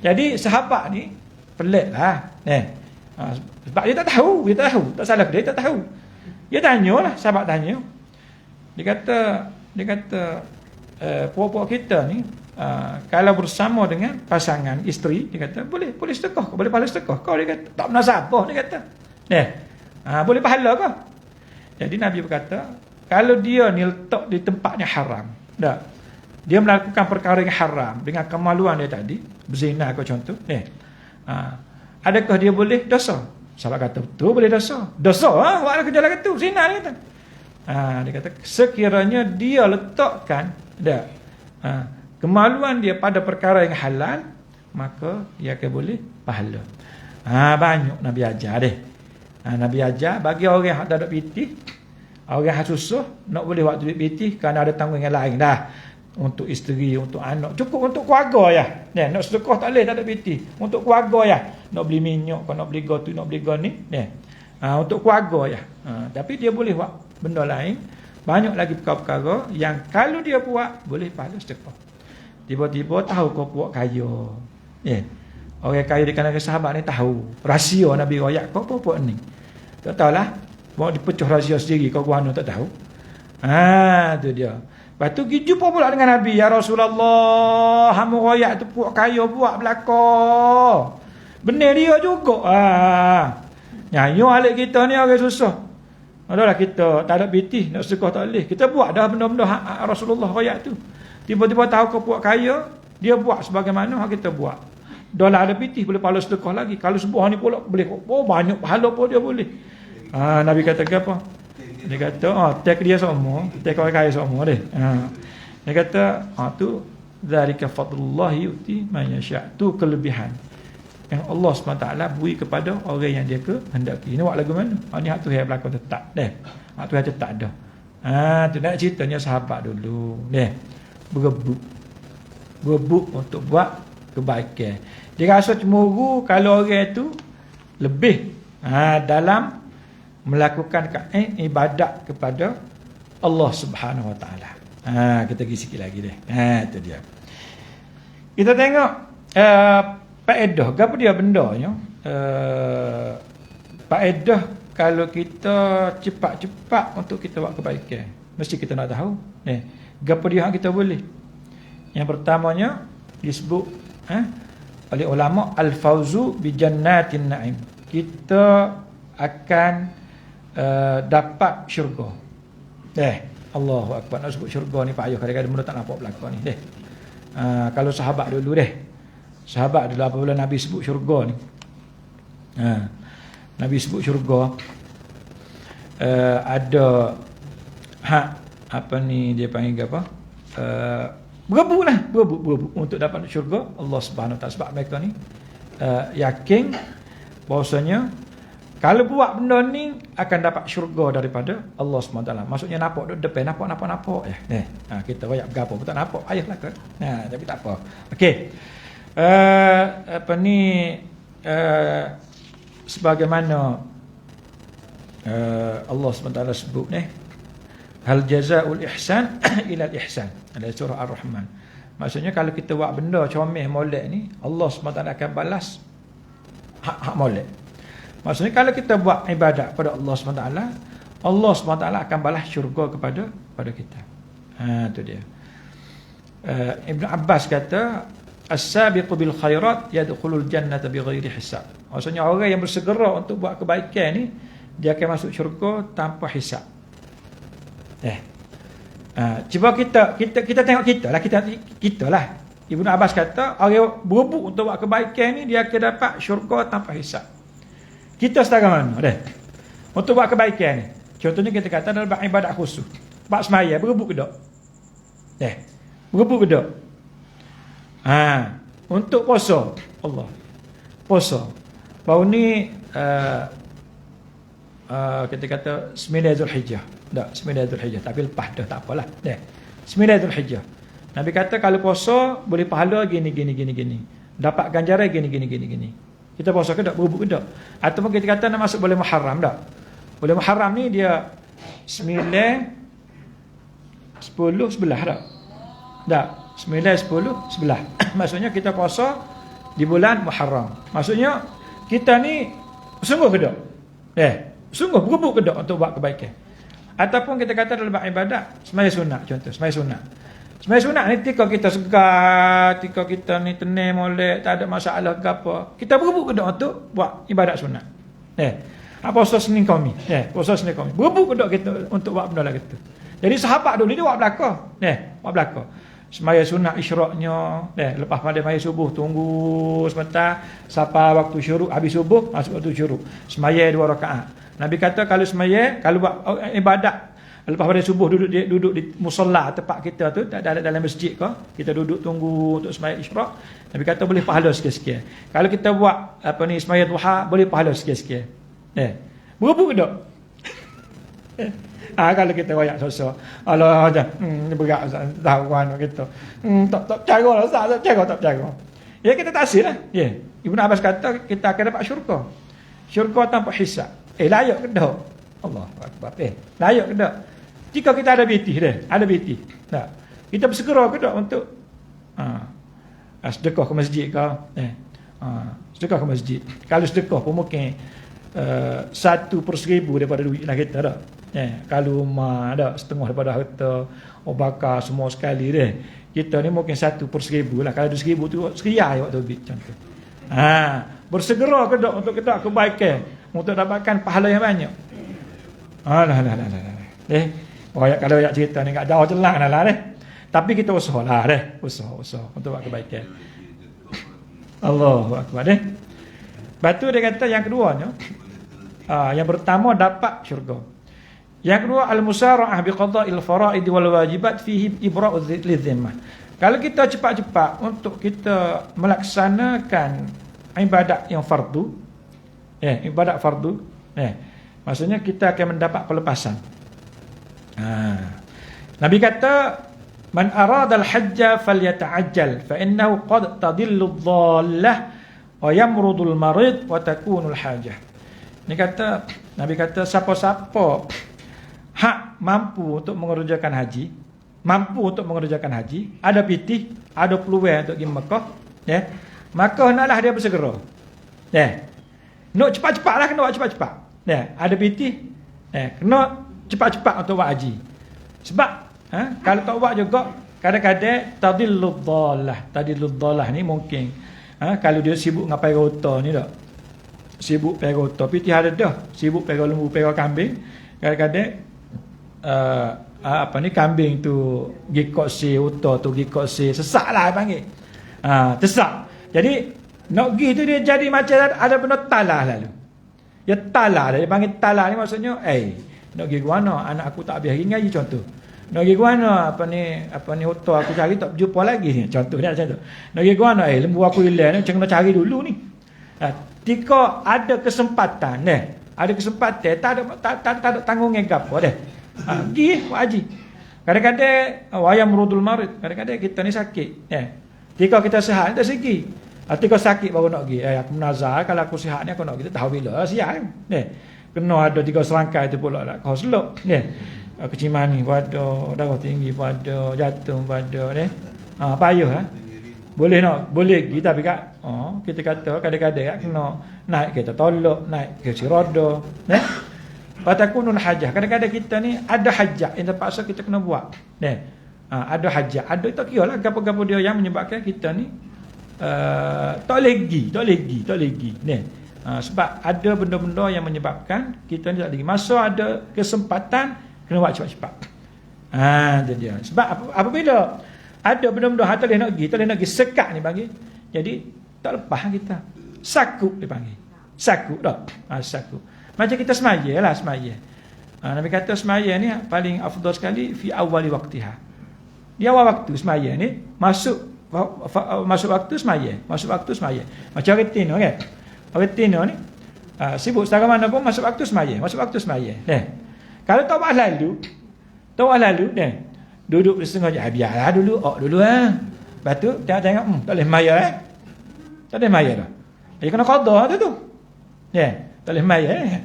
Jadi sahabat ni peliklah. Sebab dia tak tahu, tak salah dia tak tahu. Dia tanyalah, sahabat tanya. Dia kata puak-puak kita ni kalau bersama dengan pasangan isteri, dia kata boleh sedekah, boleh pahala sedekah. Kau dia kata tak pernah sabah, dia kata. Boleh pahala ke? Jadi Nabi berkata, kalau dia ni letak di tempatnya haram, dia melakukan perkara yang haram dengan kemaluan dia tadi, berzina ke contoh, adakah dia boleh dosa? Sahabat kata betul boleh dosa. Dosa buat kerja lagu tu, zina dia kata. Dia kata sekiranya dia letakkan kemaluan dia pada perkara yang halal, maka dia akan boleh pahala. Banyak Nabi ajar deh. Nabi ajar bagi orang yang tak ada pitih, orang yang susah nak boleh buat duit pitih kerana ada tanggung yang lain dah. Untuk isteri, untuk anak, cukup untuk keluarga ya. Nak sedekah tak boleh, tak ada pitih. Untuk keluarga ya. Nak beli minyak, nak beli gotu, nak beli goni, untuk keluarga ya. Tapi dia boleh buat benda lain, banyak lagi perkara-perkara yang kalau dia buat boleh pahala sedekah. Tiba-tiba tahu kau buat kaya. Orang kaya di kalangan sahabat ni tahu rahsia Nabi royak kau apa ni. Tak tahulah, mau dipecah rahsia sendiri kau guano tak tahu. Tu dia. Lepas tu pergi jumpa pula dengan Nabi. Ya Rasulullah, hamba royak tu puak kaya buat belakang. Benar dia juga. Nyanyi alik kita ni orang susah. Adalah kita tak ada pitih, nak sedekah tak boleh. Kita buat dah benda-benda Rasulullah royak tu. Tiba-tiba tahu kau puak kaya, dia buat sebagaimana kita buat. Dah lah ada pitih, boleh pahala sedekah lagi. Kalau sebuah ni pula boleh. Banyak pahala pun dia boleh. Nabi kata apa? Dia kata, tek dia semua, tek orang kaya semua deh. Dia kata, tu zalika fadlullah yu'ti man yasha'. Tu kelebihan yang Allah SWT beri kepada orang yang dia kehendaki. Ini buat lagu mana? Ni hak tu yang berlaku tetap deh. Hak tu yang tetap dah. Tu nak ceritanya sahabat dulu deh. Berebut untuk buat kebaikan. Dia rasa cemburu kalau orang tu lebih dalam melakukan ibadat kepada Allah Subhanahu Wa Taala. Kita pergi sikit lagi deh. Itu dia. Kita tengok faedah apa dia bendanya. Faedah kalau kita cepat-cepat untuk kita buat kebaikan. Mesti kita nak tahu apa dia yang kita boleh. Yang pertamanya disebut oleh ulama al-fauzu bi jannatin na'im. Kita akan dapat syurga. Allahu akbar. Nak sebut syurga ni payah, kadang-kadang benda tak nampak belakang ni. Kalau sahabat dulu Sahabat dulu apabila Nabi sebut syurga ni. Nabi sebut syurga, ada apa ni dia panggil apa? Berebut untuk dapat syurga Allah Subhanahu Wa Taala. Sebab mereka ni yakin bahwasanya kalau buat benda ni akan dapat syurga daripada Allah Subhanahu Wa Taala. Maksudnya nampak duduk depan, nampak kita royak berapa pun tak nampak, payahlah kan. Tapi tak apa. Okey. Apa ni sebagaimana Allah Subhanahu Wa Taala sebut ni, hal jazaa'ul ihsan ila al-ihsan. Ada surah Ar-Rahman. Maksudnya kalau kita buat benda comel molek ni, Allah SWT akan balas hak molek. Maksudnya kalau kita buat ibadat pada Allah SWT, Allah SWT akan balas syurga kepada kita. Tu dia. Ibn Abbas kata, as-sabiqu bil khairat yadkhulul jannata bighairi hisab. Maksudnya orang yang bersegera untuk buat kebaikan ni, dia akan masuk syurga tanpa hisab. Cuba kita tengok kita lah. Ibnu Abbas kata orang berebut untuk buat kebaikan ni dia akan dapat syurga tanpa hisab. Kita setara mana untuk buat kebaikan ni? Contohnya kita kata dalam ibadat khusus, bab semaya berebut ke tak? Berebut ke tak? Untuk puasa puasa baru ni kita kata 9 Zulhijjah. Tak, 9 Zulhijjah, tapi lepas dah tak apalah. 9 Zulhijjah. Nabi kata kalau puasa boleh pahala gini. Dapat ganjaran gini. Kita puasa ke tak? Berebut ke tak? Ataupun kita kata nak masuk boleh Muharram tak? Boleh Muharram ni dia 9 10 11 tak? Tak, 9 10 11. Maksudnya kita puasa di bulan Muharram. Maksudnya kita ni sungguh ke tak? Sungguh berebut ke tak untuk buat kebaikan? Ataupun kita kata dalam ibadat sembahyang sunat, contoh sembahyang sunat ni ketika kita segar, ketika kita ni tenang molek, tak ada masalah ke apa, kita berebut ke tak untuk buat ibadat sunat? Puasa Senin Khamis, puasa Senin Khamis, berebut ke tak kita untuk buat benda lah gitu. Jadi sahabat dulu dia buat belakang, sembahyang sunat isyraknya, lepas pada sembahyang subuh tunggu sebentar sampai waktu syuruk, habis subuh masuk waktu syuruk, sembahyang 2 rakaat. Nabi kata kalau sembahyang, kalau buat ibadat lepas pada subuh duduk di musalla tempat kita tu, tak ada dalam masjid ke, kita duduk tunggu untuk sembahyang isyrak, Nabi kata boleh pahala sikit-sikit. Kalau kita buat sembahyang duha boleh pahala sikit-sikit. Berebut ke tak? Kalau kita royak sosok Allah aja berat tahuan gitu. Tak cara lah Ustaz, tak cara. Ya kita taksir lah. Ibnu Abbas kata kita akan dapat syurga tanpa hisab. Layak ke tak? Allahu akbar. Layak ke tak? Jika kita ada biti tak, kita bersegera ke tak untuk sedekah ke masjid ke? Sedekah ke masjid. Kalau sedekah pun mungkin 1/1000 daripada duit lah kita tak. Kalau rumah ada setengah daripada harta, bakar semua sekali kita ni mungkin 1/1000 lah. Kalau ada 1000 tu seriah waktu duit contoh. Bersegera ke tak untuk kita kebaikan, untuk dapatkan pahala yang banyak. Kalau nak cerita ni kat jauh jelang lah tapi kita usahalah usaha untuk buat kebaikan. Allahu akbar. Batu dia kata yang keduanya, yang pertama dapat syurga. Yang kedua al-musara'ah bi qada'il fara'id wal wajibat fihi ibra'u lidhimmah. Kalau kita cepat-cepat untuk kita melaksanakan ibadat yang fardu, ibadat fardu, maksudnya kita akan mendapat pelepasan. Nabi kata man arada al-hajja falyata'ajjal fa innahu qad tadillu adh-dhallah wa yamrudu al-marid wa takunu al-hajah. Nabi kata siapa-siapa hak mampu untuk mengerjakan haji, ada pitih, ada peluang untuk pergi Mekah, maka hendaklah dia bersegera. Nak cepat-cepatlah, kena buat cepat-cepat. Ada pitih, kena cepat-cepat untuk buat haji. Sebab kalau tak buat juga kadang-kadang tadillu dhalah ni mungkin kalau dia sibuk dengan perota ni tak. Sibuk perota, pitih ada dah, sibuk perota lembu, perota kambing, kadang-kadang apa ni kambing tu gikok si uto tu gikok si sesak lah panggil. Tersak. Jadi nak pergi tu dia jadi macam ada benda talah lalu. Ya talah dia panggil talah ni maksudnya nak pergi ke mana anak aku tak habis hari ngaji contoh. Nak pergi ke mana apa ni uto aku cari tak jumpa lagi ni contoh dia macam tu. Nak pergi ke mana lembu aku hilang ni kena cari dulu ni. Tika ada kesempatan ada kesempatan tak ada tanggung apa deh. Pergi buat haji. Kadang-kadang wayam rudul marid, kadang-kadang kita ni sakit. Tika kita sihat tak segi. Tika sakit baru nak pergi. Aku menazar kalau aku sihat ni aku nak pergi tahu bila sihat. Kena ada 3 serangkai tu pula nak kau selok. Kecimani pada darah tinggi pada jantung pada payah boleh pergi tapi kita kata kadang-kadang kena naik kereta tolak, naik kursi roda patakunul hajah. Kadang-kadang kita ni ada hajat yang terpaksa kita kena buat. Ada hajat, ada tak kira lah gapo-gapo dia yang menyebabkan kita ni tak lagi. Sebab ada benda-benda yang menyebabkan kita ni tak lagi. Masa ada kesempatan kena buat cepat-cepat. Itu dia. Sebab apabila ada benda-benda hak tak boleh nak pergi sekat ni panggil. Jadi tak lepas kita. Sakut dipanggil. Sakut dah. Sakut. Macam kita semaya. Nabi kata semaya ni paling afdal sekali fi awali waktiha. Di awal waktu semaya ni masuk waktu semaya. Macam orang Tino kan. Orang Tino ni sibuk setara mana pun masuk waktu semaya. Kalau tak buat lalu duduk setengah je. Biarlah dulu, dulu Lepas tu tengok tak boleh maya Tak boleh maya dah. Dia kena qada tu. Tak boleh maya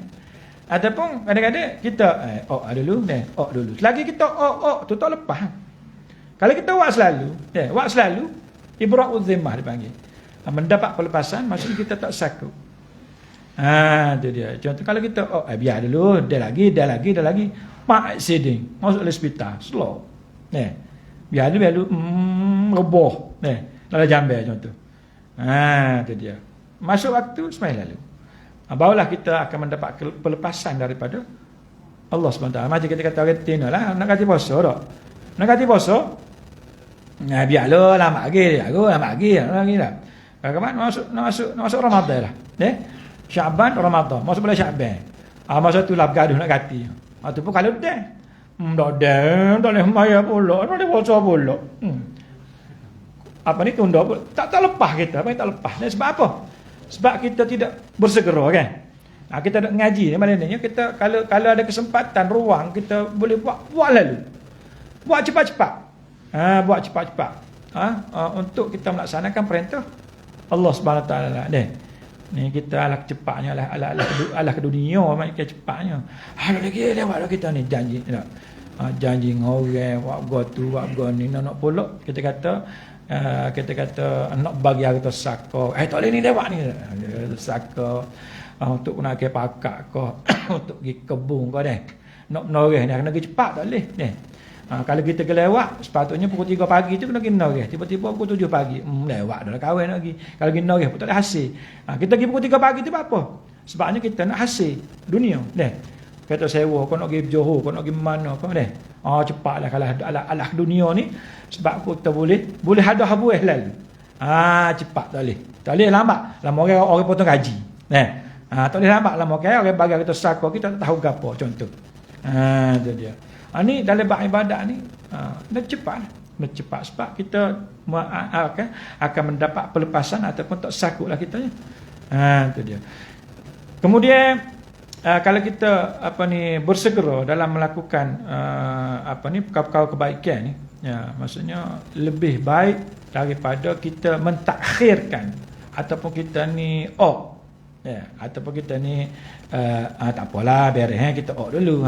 Ataupun kadang-kadang kita dulu. Selagi kita tu tak lepas. Kalau kita buat selalu, ibra'udz zimmah dipanggil. Mendapat pelepasan maksudnya kita tak sakut. Tu dia. Contoh kalau kita biar dulu, dah lagi. Mak seding, masuk hospital, slow. Biar dulu reboh. Dalam jambe contoh. Tu dia. Masuk waktu semai lalu. Barulah kita akan mendapat pelepasan daripada Allah SWT. Macam kita kata orang Tino lah, nak kata puasa tak? Nak kata puasa? Biarlah lama lagi dah. Bagaimana nak masuk Ramadan lah. Syaban Ramadan, masuk bulan Syaban. Masa tu lah bergaduh nak kati. Tu pun kalau dah. Tak boleh maya pula, tak boleh puasa pula. Apa ni tunda pula. Tak lepas kita, tak lepas. Sebab apa? Sebab kita tidak bersegera kan. Kita nak ngaji ni maknanya kita kalau ada kesempatan ruang kita boleh buat lalu. Buat cepat-cepat. Untuk kita melaksanakan perintah Allah Subhanahu taala ni kita alah cepatnya alah ke dunia macam cepatnya. Ada lagi lewat kita ni janji tak. Janji ngorang buat ni nak pulak kita kata nak bagi harta saka. Tak boleh ni lewat ni. Saka untuk nak ke pakak kau untuk pergi kebun kau dah. Nak menoreh ni kena pergi cepat tak boleh. Kalau kita kelewat sepatutnya pukul 3 pagi tu kena pergi menoreh. Tiba-tiba pukul 7 pagi lewat dah kahwin nak pergi. Kalau pergi menoreh pun tak ada hasil. Kita pergi pukul 3 pagi tu apa? Sebabnya kita nak hasil dunia. Kata sewa kau nak pergi Johor, kau nak pergi mana kau dah. Cepatlah kalau alah dunia ni sebab kita boleh ada habuih lalu. Cepat tak boleh. Tak boleh lambat. Lama orang potong gaji. Tak boleh lambat lama orang bagi kita saka kita tak tahu gapo contoh. Itu dia. Ni dalam bab ibadat ni nak cepat sebab kita akan mendapat pelepasan ataupun tak sakutlah kita ya. Itu dia. Kemudian kalau kita bersegera dalam melakukan perkara-perkara kebaikan ni maksudnya lebih baik daripada kita mentakhirkan ataupun kita ni ataupun kita ni tak apalah beres kita dulu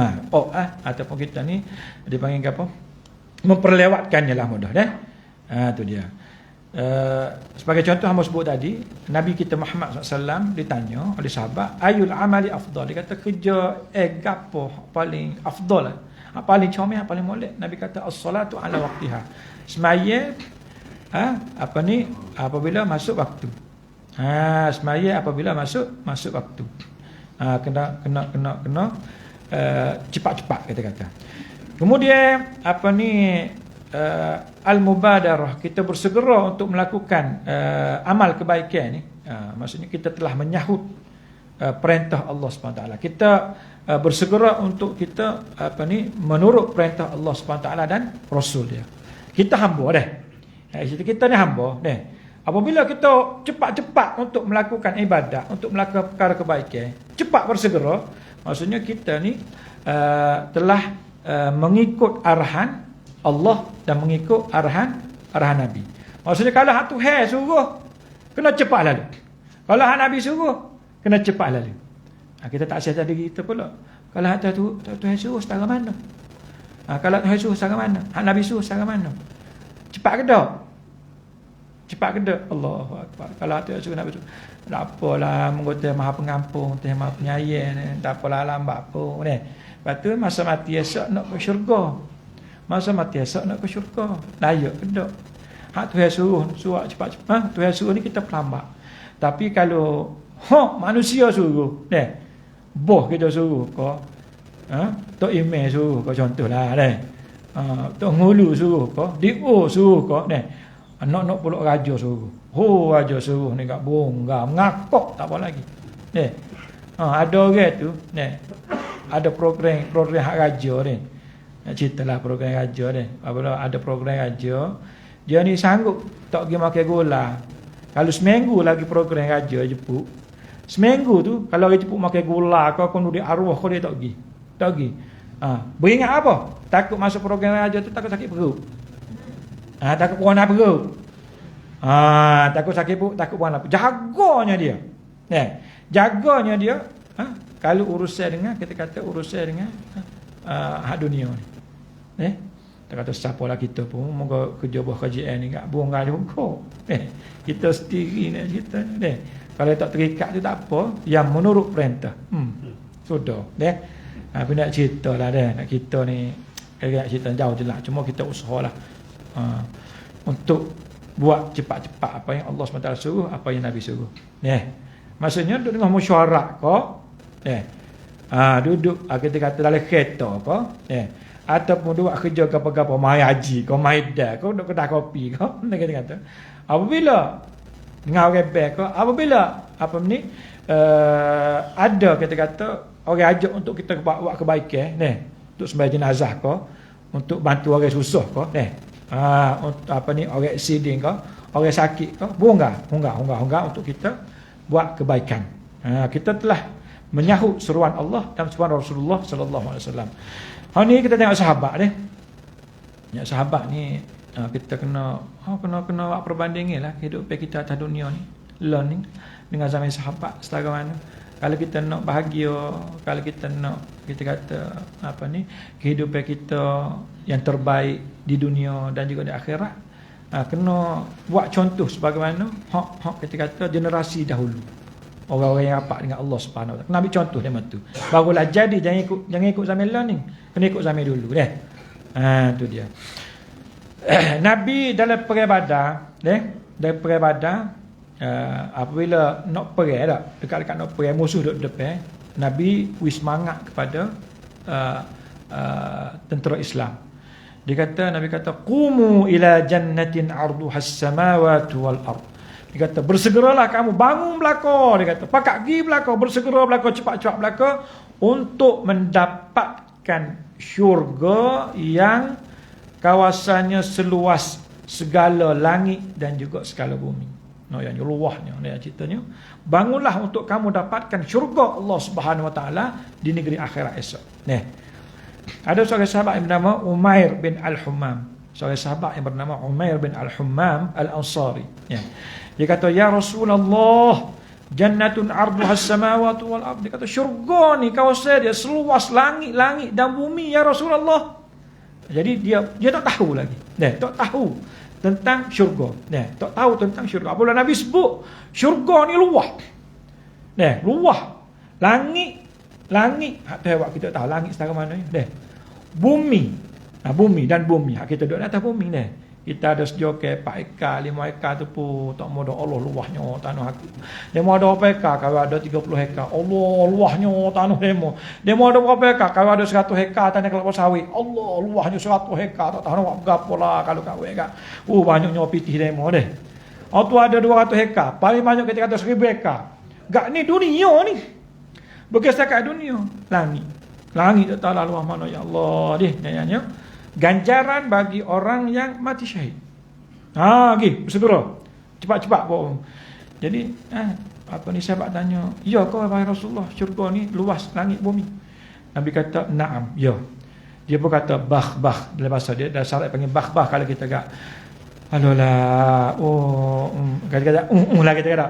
ataupun kita ni dipanggil apa memperlewatkannya lah mudah tu dia. Sebagai contoh hamba sebut tadi Nabi kita Muhammad SAW ditanya oleh sahabat ayul amali afdal. Dia kata kerja gapo paling afdal paling comel paling molek. Nabi kata as-salatu ala waqtiha. Semaya apabila masuk waktu. Semaya apabila masuk waktu. Kena cepat-cepat kata-kata. Kemudian al-mubadarah, kita bersegera untuk melakukan amal kebaikan ni. Maksudnya kita telah menyahut perintah Allah SWT. Kita bersegera untuk kita menurut perintah Allah SWT dan Rasul dia. Kita hamba dah. Kita ni hamba dah. Apabila kita cepat-cepat untuk melakukan ibadat, untuk melakukan perkara kebaikan, cepat bersegera, maksudnya kita ni telah mengikut arahan Allah dan mengikut arahan Nabi. Maksudnya kalau hak Tuhan suruh, kena cepat lalu. Kalau hak Nabi suruh, kena cepat lalu. Kita tak siasat diri kita pula. Kalau hak Tuhan suruh setara mana? Kalau Tuhan suruh setara mana? Hak Nabi suruh setara mana? Cepat ke tak? Cepat ke tak? Allahu Akbar. Kalau hak Tuhan suruh Nabi suruh, tak apalah, menggota Maha Pengampun, Tuhan Maha Penyayang, tak apalah lambat pun ni. Lepas tu masa mati esok nak ke syurga. Masa mati esok nak ke syurga. Layak ke tak? Hak Tuhan suruh cepat-cepat. Tuhan suruh ni kita pelambat. Tapi kalau manusia suruh, boh kita suruh kau, Tok Imam suruh kau, contohlah Tok Ngulu suruh kau, Dio suruh kau, anak-anak pulak raja suruh. Raja suruh ni kat bongga, ngakok tak apa lagi. Ada orang tu, ada program hak raja ni. Nak ceritalah program raja ni. Apabila ada program raja, dia ni sanggup tak pergi makan gula. Kalau seminggu lagi program raja jemput, seminggu tu kalau dia jemput makan gula, kau duit arwah kau dia tak pergi. Tak pergi. Beringat apa? Takut masuk program raja tu takut sakit perut. Takut puan perut. Takut sakit perut, takut puan perut. Jaganya dia. Jaganya dia. Kalau urusan dengan, kita kata urusan dengan hak dunia ni. Kita kata siapalah kita pun moga kerja buah kajian ni kat bongga juga. Kita sendiri ni cerita ni. Kalau tak terikat tu tak apa, yang menurut perintah. Sudah. Apa nak ceritalah nak kita ni nak cerita jauh je lah. Cuma kita usahalah untuk buat cepat-cepat apa yang Allah SWT suruh, apa yang Nabi suruh. Maksudnya duduk dengan mesyuarat kau. Duduk kita kata dalam kereta apa, ataupun duduk kerja ke apa-apa, mai haji kau, mai dah kau, duduk kedai kopi kau, kita kata apabila dengan orang baik kau, apabila ada kita kata orang ajak untuk kita buat kebaikan untuk sembahyang jenazah kau, untuk bantu orang susah kau, untuk orang accident kau, orang sakit kau, bunga untuk kita buat kebaikan. Kita telah menyahut seruan Allah dan seruan Rasulullah sallallahu alaihi wasallam. Hari ni kita tengok sahabat ni. Sahabat ni kita kena buat perbandingan lah kehidupan kita atas dunia ni, learning dengan zaman sahabat setara mana. Kalau kita nak bahagia, kalau kita nak kita kata kehidupan kita yang terbaik di dunia dan juga di akhirat, kena buat contoh sebagaimana hak kita kata generasi dahulu. Orang-orang yang rapat dengan Allah Subhanahu Wa Taala. Kena ambil contoh dia tu. Barulah jadi, jangan ikut zaman learning. Kena ikut zaman dulu tu dia. Nabi dalam peribadah, dalam peribadah apabila nak perang dak, dekat-dekat nak perang musuh duduk depan, Nabi wis semangat kepada tentera Islam. Nabi kata qumu ila jannatin 'arduhas samawati wal ard. Dia kata bersegeralah kamu, bangun belaka. Dia kata pakak pergi belaka, bersegera belaka, cepat-cepat belaka untuk mendapatkan syurga yang kawasannya seluas segala langit dan juga segala bumi. Yang luahnya ceritanya. Bangunlah untuk kamu dapatkan syurga Allah Subhanahu Wa Taala di negeri akhirat esok. Ada seorang sahabat yang bernama Umair bin Al-Hummam. Seorang sahabat yang bernama Umair bin Al-Hummam Al-Ansari. Dia kata, ya Rasulullah, jannatun arduhas samawati wal ard. Dia kata, syurga ni kawasan dia seluas langit-langit dan bumi ya Rasulullah. Jadi dia tak tahu lagi. Tak tahu tentang syurga. Tak tahu tentang syurga. Apabila Nabi sebut syurga ni luah. Luah. Langit. Hak tu kita tahu langit setara mana ni. Bumi. Bumi dan bumi. Hak kita duduk atas bumi Kita ada sejoke 4 ekar, 5 ekar tu pun tak mau dah Allah luahnya tanah aku. Demo ada berapa ekar kalau ada 30 ekar. Allah luahnya tanah demo. Demo ada berapa ekar kalau ada 100 ekar tanah kelapa sawit. Allah luahnya 100 ekar tak tahu nak berapa lah kalau kau ekar. Banyaknya pitih demo deh. Tu ada 200 ekar, paling banyak kita kata 1000 ekar. Gak ni dunia ni. Bukan setakat dunia, langit. Langit tak tahu luah mana ya Allah deh nyanyi. Ganjaran bagi orang yang mati syahid. Pergi bersegera. Cepat-cepat pun. Jadi apa ni sahabat tanya, "Ya kau wahai Rasulullah, syurga ni luas langit bumi?" Nabi kata, "Na'am, ya." Dia pun kata bah. Dalam bahasa dia dah syarat panggil bah kalau kita agak alolah kata-kata lah kita kata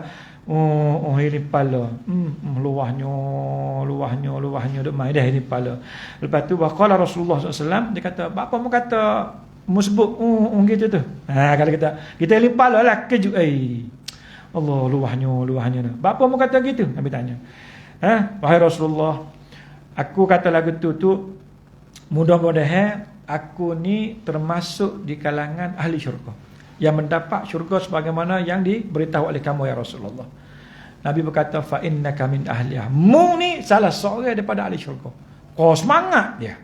ini pala luahnya duk mai dah ini pala. Lepas tu waqala Rasulullah SAW, dia kata apa mu kata mu sebut gitu tu. Kalau kita limpala lah keju Allah luahnya dah. Apa mu kata gitu? Nabi tanya. Wahai Rasulullah, aku kata lagu tu mudah-mudahan aku ni termasuk di kalangan ahli syurga yang mendapat syurga sebagaimana yang diberitahu oleh kamu ya Rasulullah. Nabi berkata, fa innaka min ahliha. Mu ni salah seorang daripada ahli syurga. Kau semangat dia.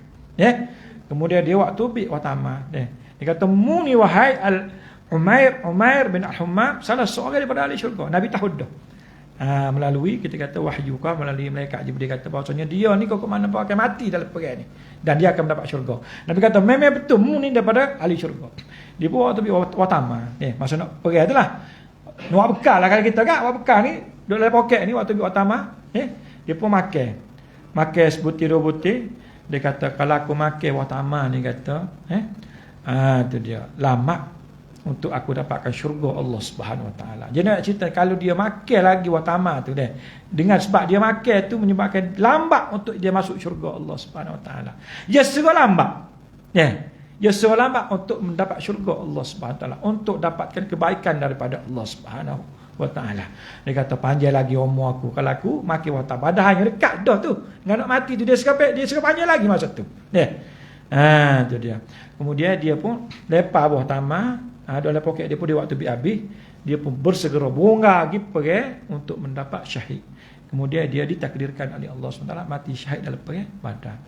Kemudian dia waktu bi watama. Dia kata, mu ni wahai Umair bin Al-Hummam salah seorang daripada ahli syurga. Nabi tahu dah. Melalui kita kata wahyu kah, melalui malaikat Jibril kata bahawasanya dia ni kau ke mana pun akan mati dalam perang ni dan dia akan mendapat syurga. Nabi kata memang betul mu ni daripada ahli syurga. Dia pun waktu watama masa nak perang tu lah. Nak bekal lah kalau kita kan bekal ni duduk dalam poket ni waktu watama dia pun makan sebutir 2 butir. Dia kata kalau aku makan watama ni kata tu dia lama untuk aku dapatkan syurga Allah Subhanahu Wa Taala. Jadi nak cerita kalau dia makan lagi watama tu dia dengan sebab dia makan tu menyebabkan lambat untuk dia masuk syurga Allah Subhanahu Wa Taala. Dia suruh lambat. Dia suruh lambat untuk mendapat syurga Allah Subhanahu Wa Taala, untuk dapatkan kebaikan daripada Allah Subhanahu Wa Taala. Dia kata panjang lagi umur aku kalau aku makan watama. Padahal hanya dekat dah tu. Dengan nak mati tu dia suruh panjang lagi masa tu. Tu dia. Kemudian dia pun lepas buah tamar dalam poket dia pun dia waktu habis dia pun bersegera bunga pergi perang untuk mendapat syahid. Kemudian dia ditakdirkan oleh Allah SWT mati syahid dalam perang Badar.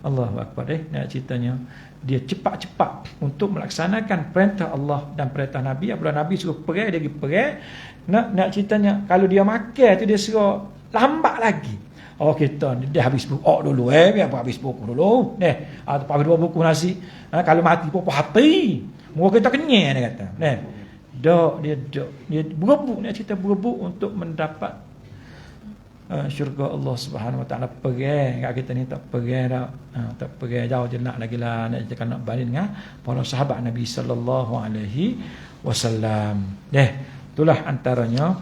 Allahu Akbar. Nak ceritanya dia cepat-cepat untuk melaksanakan perintah Allah dan perintah Nabi. Apabila Nabi suruh perang dia pergi perang. Nak ceritanya kalau dia makan tu dia suruh lambat lagi. Kita dia habis buku dulu biar habis buku dulu atau habis 2 buku nasi. Kalau mati pun hati muka kita kenyang dia kata. Dia berebut, nak cerita berebut untuk mendapat syurga Allah Subhanahu Wa Taala. Perang kat kita ni tak perang dah. Tak perang jauh je nak lagi lah nak cerita nak banding dengan para sahabat Nabi sallallahu alaihi wasallam. Itulah antaranya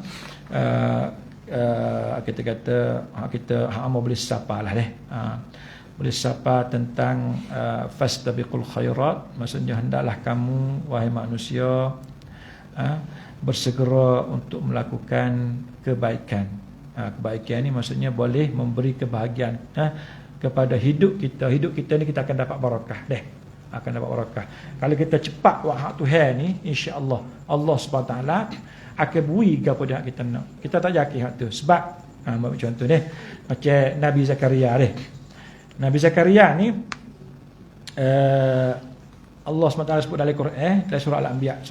kita kata kita mau boleh siapa lah boleh siapa tentang fastabiqul khairat, maksudnya hendaklah kamu wahai manusia bersegera untuk melakukan kebaikan. Kebaikan ni maksudnya boleh memberi kebahagiaan kepada hidup kita. Hidup kita ni kita akan dapat barakah akan dapat barakah. Kalau kita cepat buat hak Tuhan ni, insya-Allah Allah Subhanahu Wa Taala akan beri kepada kita nak. Kita tak yakin hak tu sebab contoh macam Nabi Zakaria Nabi Zakaria ni Allah SWT sebut dalam Quran dalam surah Al-Anbiya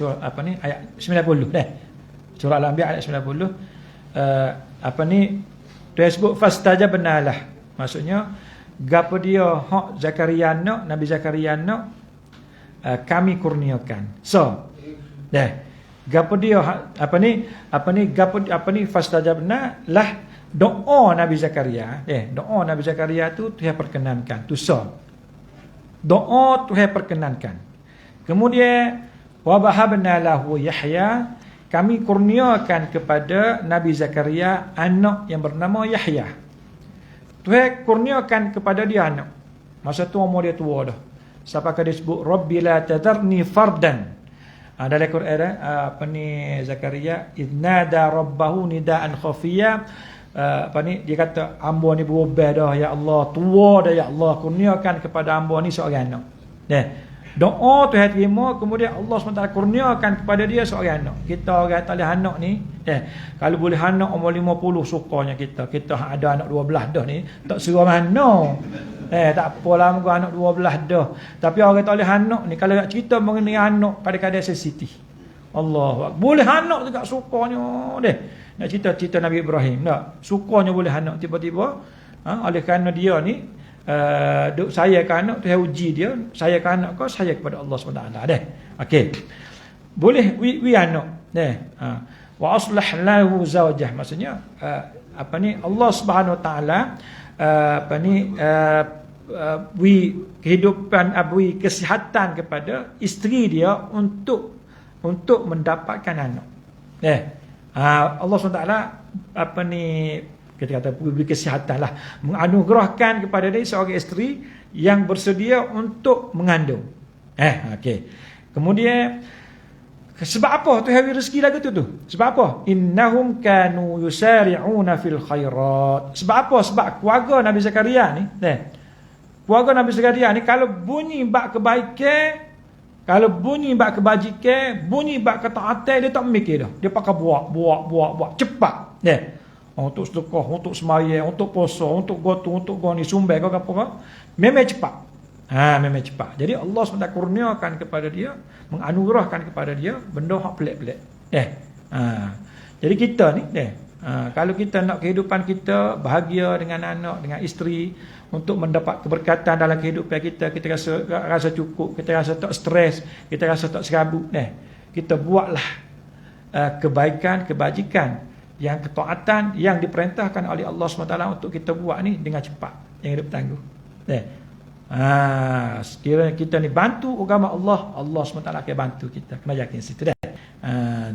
ayat 90 surah Al-Anbiya ayat 90 dia sebut fastajabna lah, maksudnya gapo dia hak Zakaria nak Nabi Zakaria nak kami kurniakan. Gapo dia gapo fastajabna lah doa Nabi Zakaria. Doa Nabi Zakaria tu Tuhan perkenankan. Tu doa Tuhan perkenankan. Kemudian wa bahabna lahu Yahya, kami kurniakan kepada Nabi Zakaria anak yang bernama Yahya. Tuhan kurniakan kepada dia anak. Masa tu umur dia tua dah. Sampai dia sebut Rabbi la tadarni fardan. Dalam Quran Zakaria idnada rabbahu nidaan khafiyya. Dia kata hamba ni berubah dah ya Allah, tua dah ya Allah, kurniakan kepada hamba ni seorang anak. Doa Tuhan terima, kemudian Allah SWT kurniakan kepada dia seorang anak. Kita orang tak ada anak ni, kalau boleh anak umur 50 sukanya kita. Kita ada anak 12 dah ni, tak suruh mana. Tak apalah muka anak 12 dah. Tapi orang tak boleh anak ni, kalau nak cerita mengenai anak, kadang-kadang sensitif. Allah, boleh anak juga sukanya deh. Nak cerita Nabi Ibrahim, tak? Sukanya boleh anak tiba-tiba. Oleh kerana dia ni duk saya ke anak, Tuhan uji dia, saya ke anak kau, saya kepada Allah SWT deh. Okey. Boleh wi anak deh. Wa aslah lahu zawjah, maksudnya Allah Subhanahu Wa Taala kehidupan kesihatan kepada isteri dia untuk mendapatkan anak. Allah SWT kita kata beri kesihatan lah, menganugerahkan kepada dia seorang isteri yang bersedia untuk mengandung. Okey. Kemudian sebab apa tu hari rezeki lagu tu? Sebab apa? Innahum kanu yusari'una fil khairat. Sebab apa? Sebab keluarga Nabi Zakaria ni, keluarga Nabi Zakaria ni kalau bunyi bab kebaikan, kalau bunyi bab kebajikan, bunyi bab ketaatan, dia tak mikir dah. Dia pakai buat cepat. Untuk sedekah, untuk sembahyang, untuk puasa, untuk gotu, untuk goni sumbang kau apa, memang cepat. Memang cepat. Jadi Allah SWT kurniakan kepada dia, menganugerahkan kepada dia benda hak pelik-pelik. Jadi kita ni, kalau kita nak kehidupan kita bahagia dengan anak, dengan isteri, untuk mendapat keberkatan dalam kehidupan kita, kita rasa cukup, kita rasa tak stres, kita rasa tak serabut, kita buatlah kebaikan, kebajikan, yang ketaatan yang diperintahkan oleh Allah SWT untuk kita buat ni dengan cepat, yang hidup tangguh. Sekiranya kita ni bantu agama Allah, Allah SWT akan bantu kita. Kena yakin situ dah.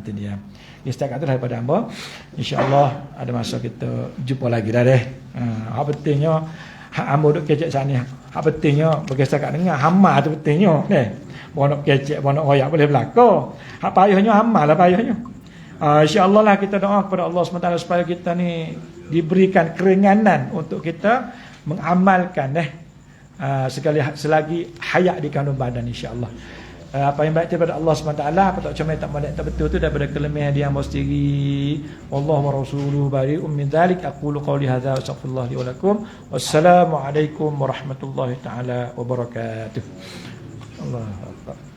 Itu dia. Setakat tu daripada hamba. InsyaAllah ada masa kita jumpa lagi dah deh. Hak pentingnya hak hamba duk kecek sana. Hak pentingnya bagi setakat dengar hamba tu pentingnya. Bonok kecek, bonok royak boleh berlaku. Hak payahnya hamba lah payahnya. InsyaAllah lah kita doa kepada Allah SWT supaya kita ni diberikan keringanan untuk kita mengamalkan selagi hayat di kandung badan, insyaAllah. Apa yang baik daripada Allah SWT, apa tak comel tak molek tak betul tu daripada kelemahan dia hamba sendiri. Wallahu wa rasuluhu bari'um min dzalik. Aqulu qawli hadza wa astaghfirullah li wa lakum. Wassalamualaikum warahmatullahi taala wabarakatuh. Allahu akbar.